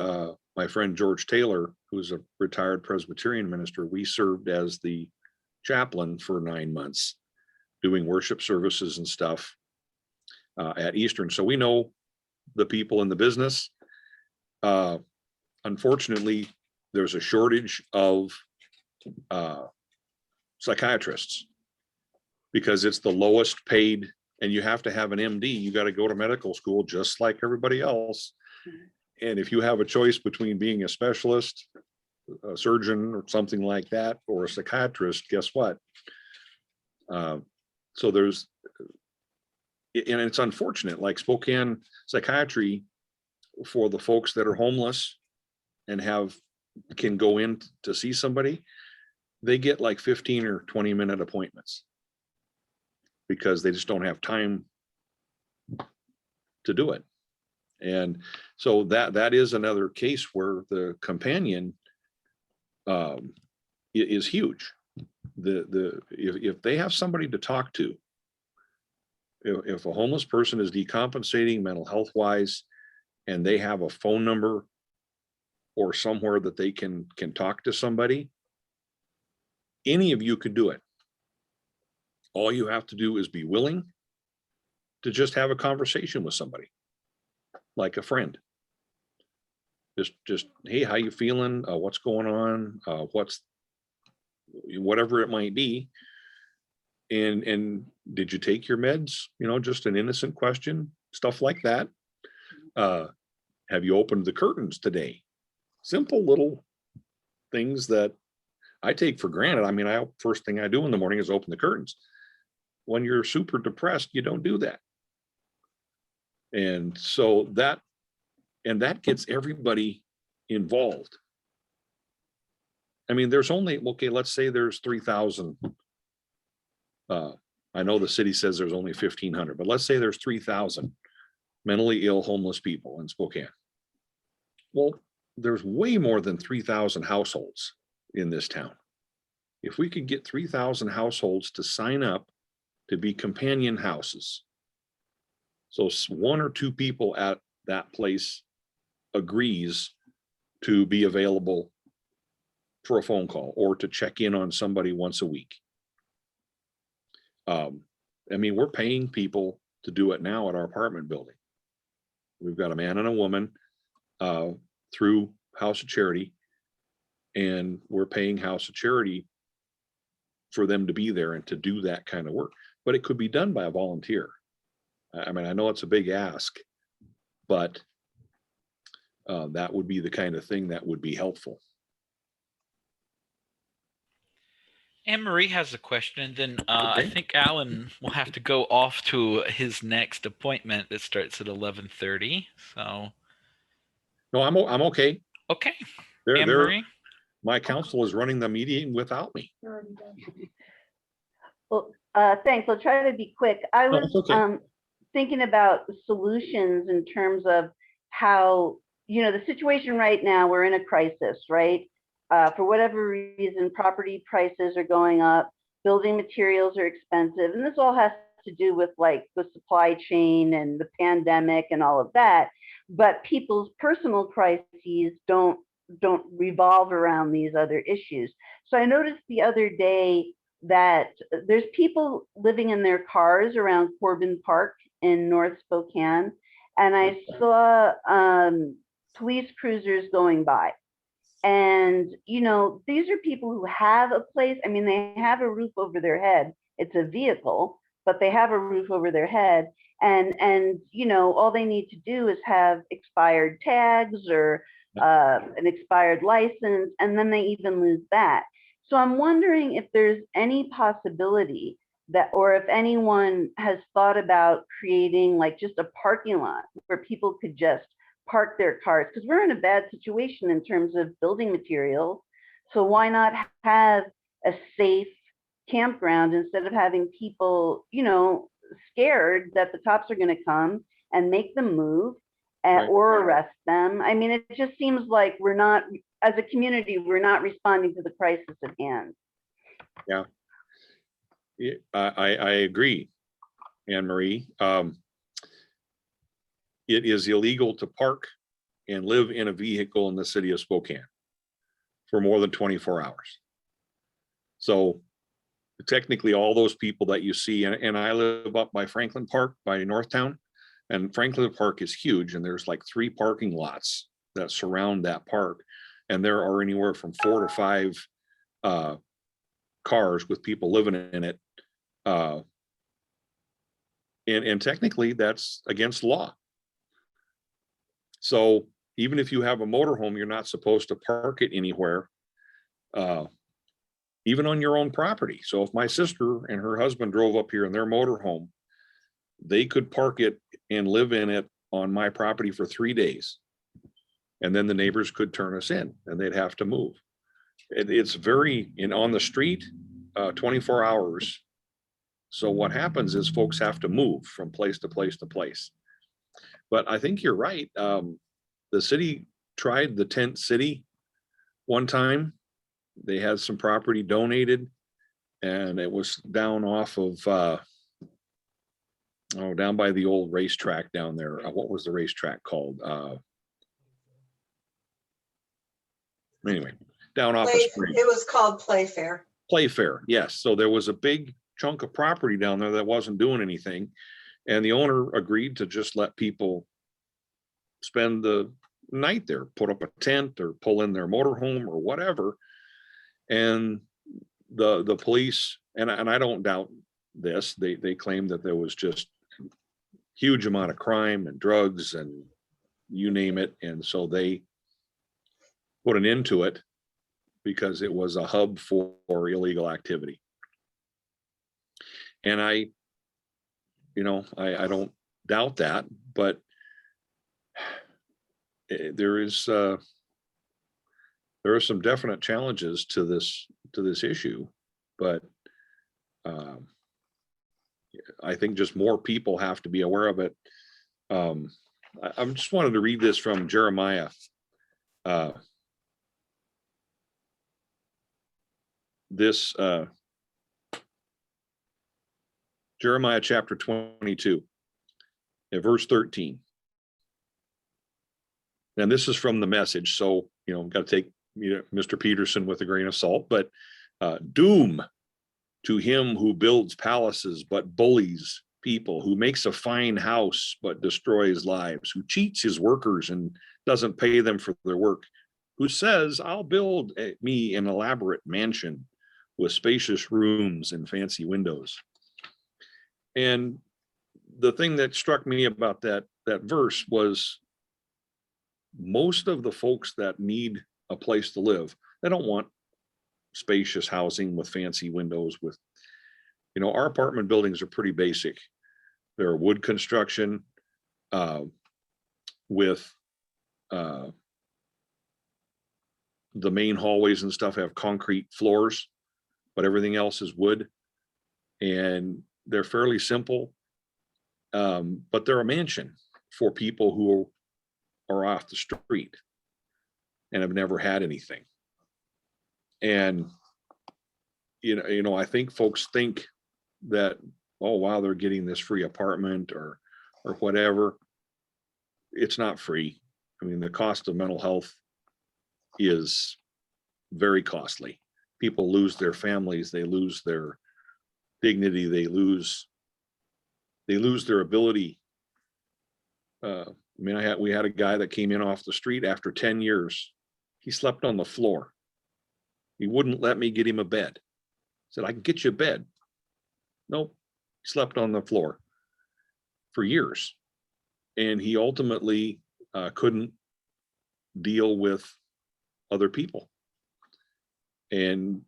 my friend George Taylor, who's a retired Presbyterian minister, we served as the chaplain for 9 months, doing worship services and stuff at Eastern. So we know the people in the business. Unfortunately, there's a shortage of psychiatrists because it's the lowest paid, and you have to have an MD. You got to go to medical school just like everybody else. And if you have a choice between being a specialist, a surgeon or something like that, or a psychiatrist, guess what? So there's, and it's unfortunate, like Spokane psychiatry, for the folks that are homeless and can go in to see somebody, they get like 15 or 20-minute appointments because they just don't have time to do it. And so that is another case where the companion is huge. if they have somebody to talk to, if a homeless person is decompensating mental health wise, and they have a phone number or somewhere that they can talk to somebody, any of you could do it. All you have to do is be willing to just have a conversation with somebody, like a friend. Just, hey, how you feeling? What's going on? Whatever it might be. And did you take your meds? You know, just an innocent question, stuff like that. Have you opened the curtains today? Simple little things that I take for granted. I mean, first thing I do in the morning is open the curtains. When you're super depressed, you don't do that. And so that gets everybody involved. I mean, there's only, okay, let's say there's 3,000. I know the city says there's only 1,500, but let's say there's 3,000 mentally ill homeless people in Spokane. Well, there's way more than 3,000 households in this town. If we could get 3,000 households to sign up to be companion houses, so one or two people at that place agrees to be available for a phone call or to check in on somebody once a week. I mean, we're paying people to do it now at our apartment building. We've got a man and a woman through House of Charity, and we're paying House of Charity for them to be there and to do that kind of work. But it could be done by a volunteer. I mean, I know it's a big ask, but that would be the kind of thing that would be helpful. Anne Marie has a question, and then Okay. I think Alan will have to go off to his next appointment that starts at 11:30. So. No, I'm okay. Okay. Anne Marie. My counsel is running the meeting without me. Well, thanks. I'll try to be quick. I was thinking about solutions in terms of how, you know, the situation right now, we're in a crisis, right? For whatever reason, property prices are going up, building materials are expensive, and this all has to do with like the supply chain and the pandemic and all of that. But people's personal crises don't revolve around these other issues. So I noticed the other day that there's people living in their cars around Corbin Park in North Spokane, and I saw police cruisers going by. And, you know, these are people who have a place. I mean, they have a roof over their head. It's a vehicle, but they have a roof over their head. And you know, all they need to do is have expired tags or an expired license, and then they even lose that. So I'm wondering if there's any possibility that, or if anyone has thought about creating like just a parking lot where people could just park their cars, because we're in a bad situation in terms of building materials. So why not have a safe campground instead of having people, you know, scared that the cops are going to come and make them move or arrest them? I mean, it just seems like we're not, as a community, we're not responding to the crisis at hand. Yeah, I agree, Anne Marie. It is illegal to park and live in a vehicle in the city of Spokane for more than 24 hours. So technically all those people that you see, and I live up by Franklin Park by Northtown, and Franklin Park is huge, and there's like 3 parking lots that surround that park. And there are anywhere from 4 to 5 cars with people living in it. And technically that's against law. So even if you have a motorhome, you're not supposed to park it anywhere, even on your own property. So if my sister and her husband drove up here in their motorhome, they could park it and live in it on my property for 3 days. And then the neighbors could turn us in and they'd have to move. It's very on the street, 24 hours. So what happens is folks have to move from place to place to place. But I think you're right. The city tried the tent city one time. They had some property donated and it was down off of, down by the old racetrack down there. What was the racetrack called? Anyway, down off of Spring. It was called Playfair. Playfair, yes. So there was a big chunk of property down there that wasn't doing anything. And the owner agreed to just let people spend the night there, put up a tent or pull in their motorhome or whatever. And the police, and I don't doubt this, they claimed that there was just huge amount of crime and drugs and you name it. And so they put an end to it because it was a hub for illegal activity. And I don't doubt that, but there are some definite challenges to this issue, but I think just more people have to be aware of it. I just wanted to read this from Jeremiah. Jeremiah chapter 22, verse 13. And this is from the Message, so got to take Mr. Peterson with a grain of salt, but doom to him who builds palaces but bullies people, who makes a fine house but destroys lives, who cheats his workers and doesn't pay them for their work, who says, I'll build me an elaborate mansion with spacious rooms and fancy windows. And the thing that struck me about that verse was most of the folks that need a place to live, they don't want spacious housing with fancy windows. With our apartment buildings are pretty basic. They're wood construction with the main hallways and stuff have concrete floors, but everything else is wood, and they're fairly simple, but they're a mansion for people who are off the street and have never had anything. And I think folks think that, oh wow, they're getting this free apartment or whatever. It's not free. I mean, the cost of mental health is very costly. People lose their families, they lose their dignity, they lose their ability. We had a guy that came in off the street after 10 years. He slept on the floor. He wouldn't let me get him a bed. Said, I can get you a bed. Nope. He slept on the floor for years. And he ultimately couldn't deal with other people. And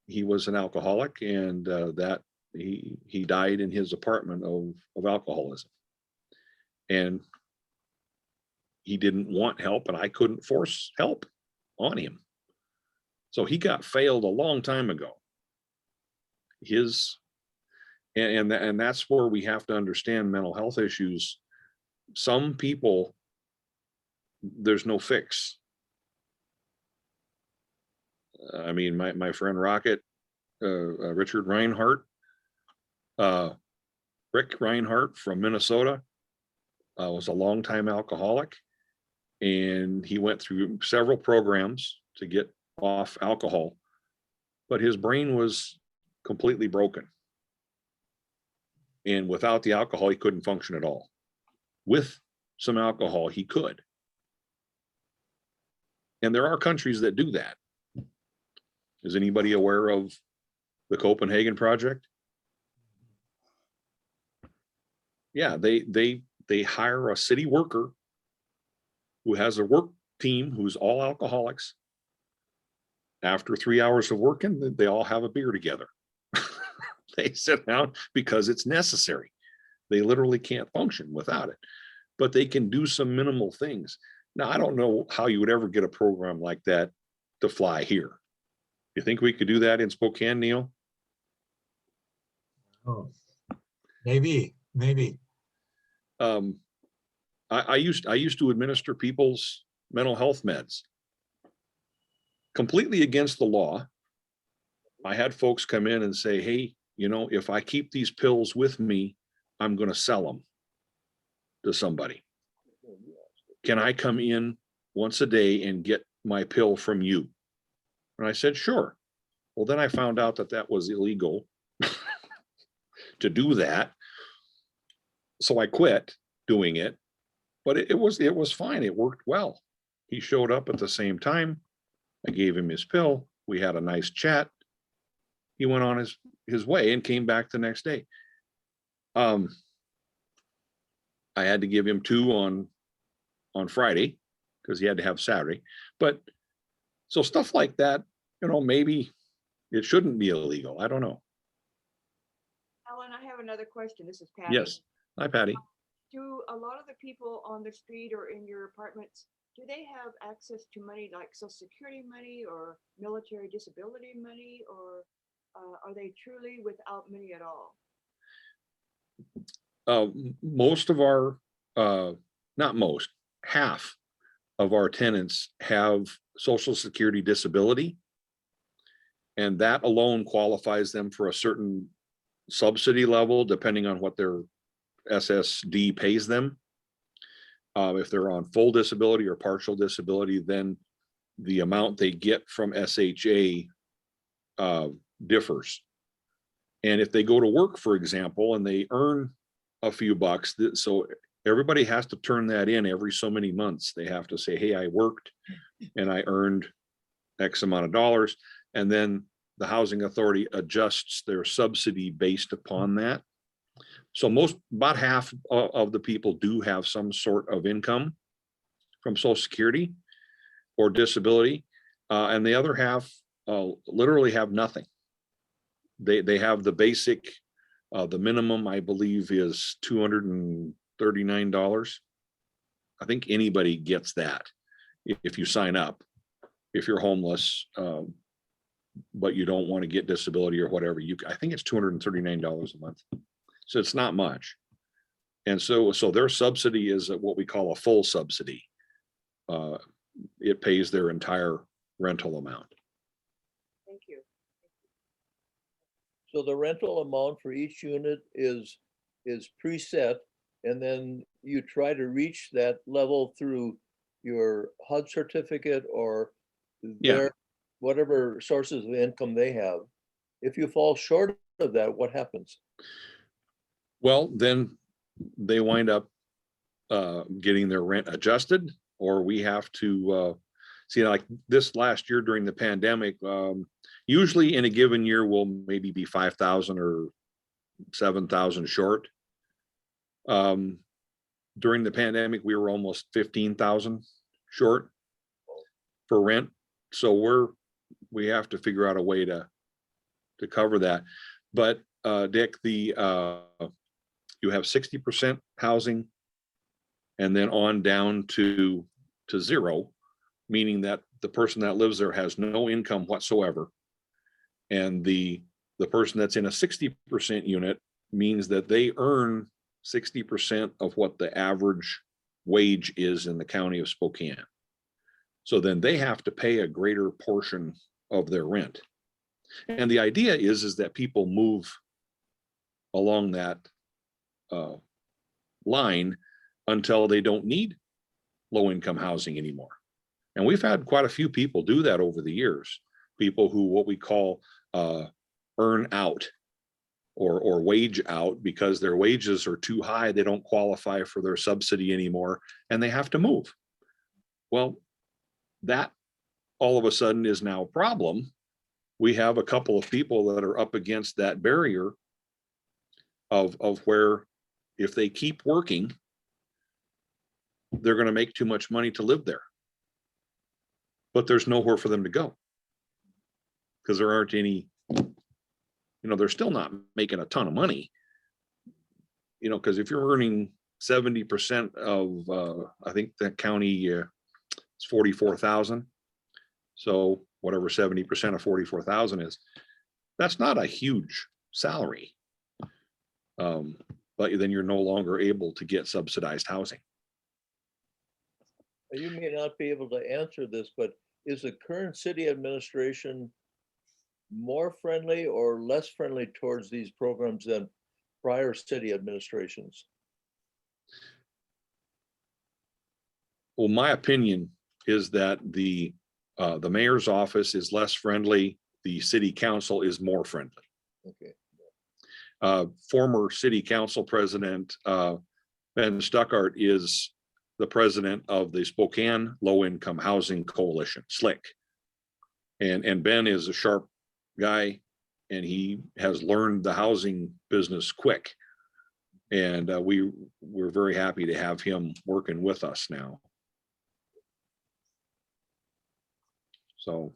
he was an alcoholic, and that he died in his apartment of alcoholism. And he didn't want help, and I couldn't force help on him. So he got failed a long time ago. And that's where we have to understand mental health issues. Some people, there's no fix. I mean, my friend Rocket, Richard Reinhardt, Rick Reinhardt from Minnesota, was a longtime alcoholic, and he went through several programs to get off alcohol, but his brain was completely broken. And without the alcohol, he couldn't function at all. With some alcohol, he could. And there are countries that do that. Is anybody aware of the Copenhagen Project? Yeah, they hire a city worker who has a work team who's all alcoholics. After 3 hours of working, they all have a beer together. They sit down because it's necessary. They literally can't function without it, but they can do some minimal things. Now, I don't know how you would ever get a program like that to fly here. You think we could do that in Spokane, Neil? Oh, maybe. I used to administer people's mental health meds completely against the law, I had folks come in and say, hey, you know, if I keep these pills with me, I'm going to sell them to somebody. Can I come in once a day and get my pill from you? And I said, sure. Well, then I found out that that was illegal to do that. So I quit doing it, but it was fine. It worked well. He showed up at the same time. I gave him his pill. We had a nice chat. He went on his way and came back the next day. I had to give him 2 on Friday because he had to have Saturday. But so stuff like that, you know, maybe it shouldn't be illegal. I don't know. Alan, I have another question. This is Patty. Yes. Hi, Patty. Do a lot of the people on the street or in your apartments, do they have access to money like Social Security money or military disability money, or are they truly without money at all? Most of our, not most, half of our tenants have Social Security disability. And that alone qualifies them for a certain subsidy level, depending on what their SSD pays them. If they're on full disability or partial disability, then the amount they get from SHA differs. And if they go to work, for example, and they earn a few bucks, so everybody has to turn that in every so many months. They have to say, hey, I worked and I earned X amount of dollars. And then the housing authority adjusts their subsidy based upon that. So about half of the people do have some sort of income from Social Security or disability. And the other half literally have nothing. They have the basic, the minimum, I believe, is $239. I think anybody gets that if you sign up, if you're homeless, but you don't want to get disability or whatever. I think it's $239 a month. So it's not much. And so their subsidy is what we call a full subsidy. It pays their entire rental amount. Thank you. So the rental amount for each unit is preset, and then you try to reach that level through your HUD certificate or their whatever sources of income they have. If you fall short of that, what happens? Well, then they wind up getting their rent adjusted, or we have to see, like this last year during the pandemic, usually in a given year, we'll maybe be 5,000 or 7,000 short. During the pandemic, we were almost 15,000 short for rent. So we have to figure out a way to cover that. But Dick, you have 60% housing and then on down to zero, meaning that the person that lives there has no income whatsoever. And the person that's in a 60% unit means that they earn 60% of what the average wage is in the county of Spokane. So then they have to pay a greater portion of their rent. And the idea is that people move along that line until they don't need low-income housing anymore. And we've had quite a few people do that over the years. People who what we call earn out or wage out because their wages are too high. They don't qualify for their subsidy anymore and they have to move. Well, that all of a sudden is now a problem. We have a couple of people that are up against that barrier of where if they keep working, they're going to make too much money to live there. But there's nowhere for them to go because there aren't any, they're still not making a ton of money, because if you're earning 70% of, I think the county is 44,000. So whatever 70% of 44,000 is, that's not a huge salary. But then you're no longer able to get subsidized housing. You may not be able to answer this, but is the current city administration more friendly or less friendly towards these programs than prior city administrations? Well, my opinion is that the mayor's office is less friendly. The city council is more friendly. Okay. Former city council president Ben Stuckart is the president of the Spokane Low Income Housing Coalition, SLIC. And Ben is a sharp guy, and he has learned the housing business quick. And we're very happy to have him working with us now. So,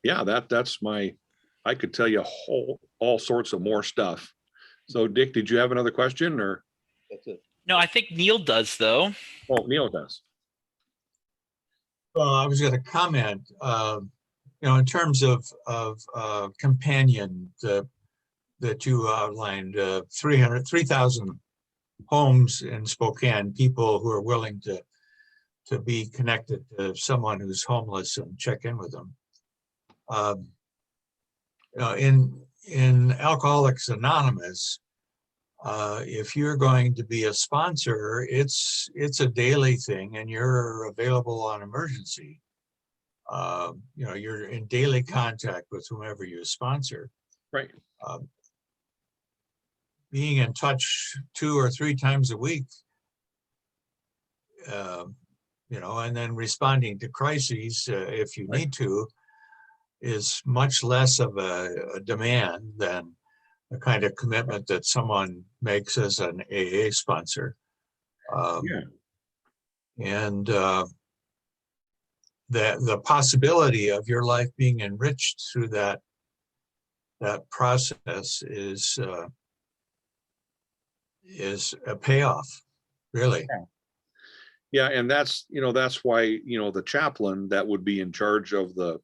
yeah, that's I could tell you all sorts of more stuff. So Dick, did you have another question or? That's it. No, I think Neil does though. Oh, Neil does. Well, I was going to comment, in terms of companion that you outlined, 3,000 homes in Spokane, people who are willing to be connected to someone who's homeless and check in with them. In Alcoholics Anonymous, if you're going to be a sponsor, it's a daily thing, and you're available on emergency. You're in daily contact with whomever you sponsor. Right. Being in touch 2 or 3 times a week, and then responding to crises if you need to, is much less of a demand than the kind of commitment that someone makes as an AA sponsor. And the possibility of your life being enriched through that process is a payoff, really. Yeah, and that's why the chaplain that would be in charge of the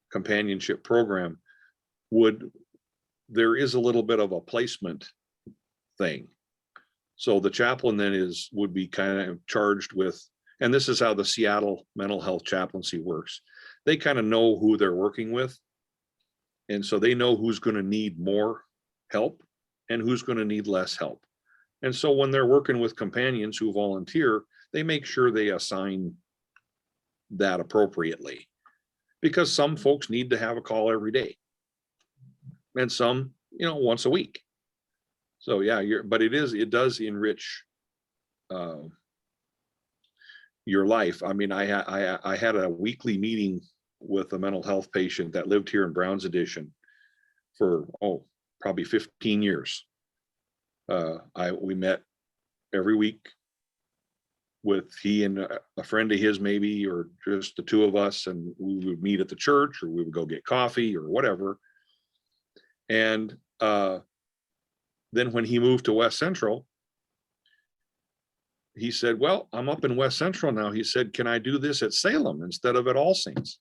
companionship program there is a little bit of a placement thing. So the chaplain then would be kind of charged with, and this is how the Seattle mental health chaplaincy works. They kind of know who they're working with. And so they know who's going to need more help and who's going to need less help. And so when they're working with companions who volunteer, they make sure they assign that appropriately, because some folks need to have a call every day and some, once a week. So yeah, but it does enrich your life. I mean, I had a weekly meeting with a mental health patient that lived here in Browns Edition for probably 15 years. We met every week with he and a friend of his, maybe, or just the two of us, and we would meet at the church, or we would go get coffee or whatever. And then when he moved to West Central, he said, well, I'm up in West Central now. He said, can I do this at Salem instead of at All Saints?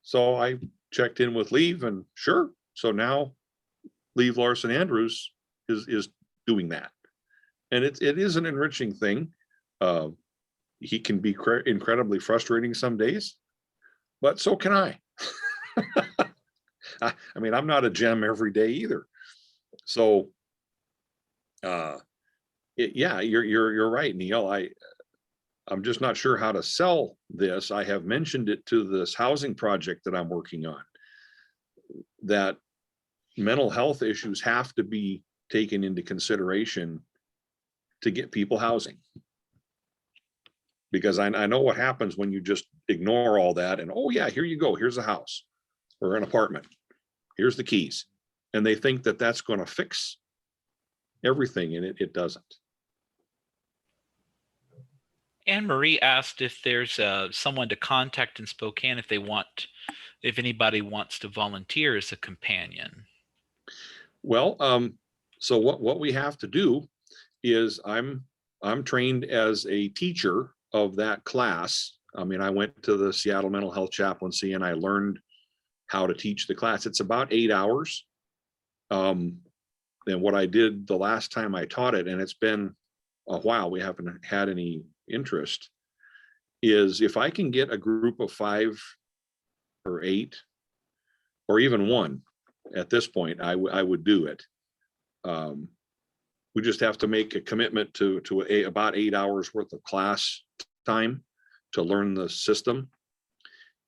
So I checked in with Leave, and sure. So now Leave Larson Andrews is doing that. And it is an enriching thing. He can be incredibly frustrating some days, but so can I. I mean, I'm not a gem every day either. So, yeah, you're right, Neil. I'm just not sure how to sell this. I have mentioned it to this housing project that I'm working on, that mental health issues have to be taken into consideration to get people housing. Because I know what happens when you just ignore all that and, oh yeah, here you go, here's a house or an apartment, here's the keys. And they think that that's going to fix everything, and it doesn't. Anne Marie asked if there's someone to contact in Spokane if anybody wants to volunteer as a companion. Well, so what we have to do is I'm trained as a teacher of that class. I mean, I went to the Seattle Mental Health Chaplaincy and I learned how to teach the class. It's about 8 hours. And what I did the last time I taught it, and it's been a while, we haven't had any interest, is if I can get a group of 5 or 8 or even 1 at this point, I would do it. We just have to make a commitment to about 8 hours worth of class time to learn the system.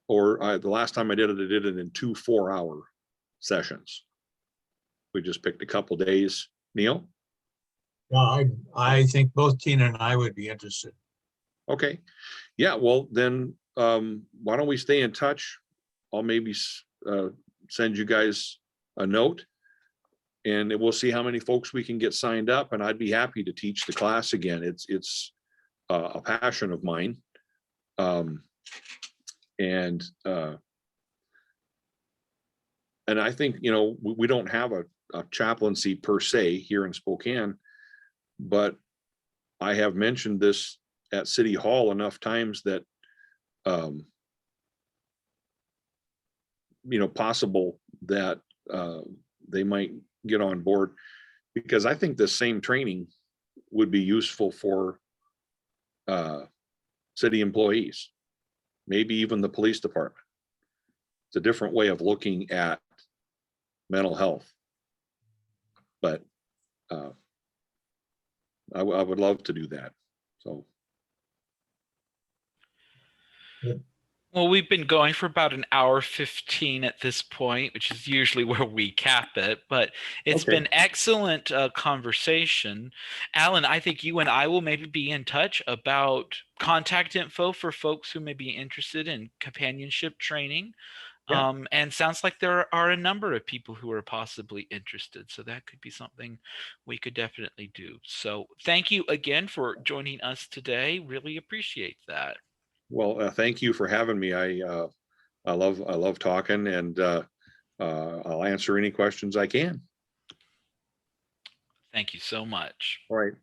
Or the last time I did it in 2 4-hour sessions. We just picked a couple days. Neil? Yeah, I think both Tina and I would be interested. Okay. Yeah, well then, why don't we stay in touch? I'll maybe send you guys a note, and we'll see how many folks we can get signed up, and I'd be happy to teach the class again. It's a passion of mine. And I think, you know, we don't have a chaplaincy per se here in Spokane, but I have mentioned this at City Hall enough times that, you know, possible that they might get on board, because I think the same training would be useful for city employees, maybe even the police department. It's a different way of looking at mental health, but I would love to do that. So. Well, we've been going for about an hour 15 at this point, which is usually where we cap it, but it's Okay. been excellent conversation. Alan, I think you and I will maybe be in touch about contact info for folks who may be interested in companionship training. Yeah. And sounds like there are a number of people who are possibly interested. So that could be something we could definitely do. So thank you again for joining us today. Really appreciate that. Well, thank you for having me. I love talking, and I'll answer any questions I can. Thank you so much. All right.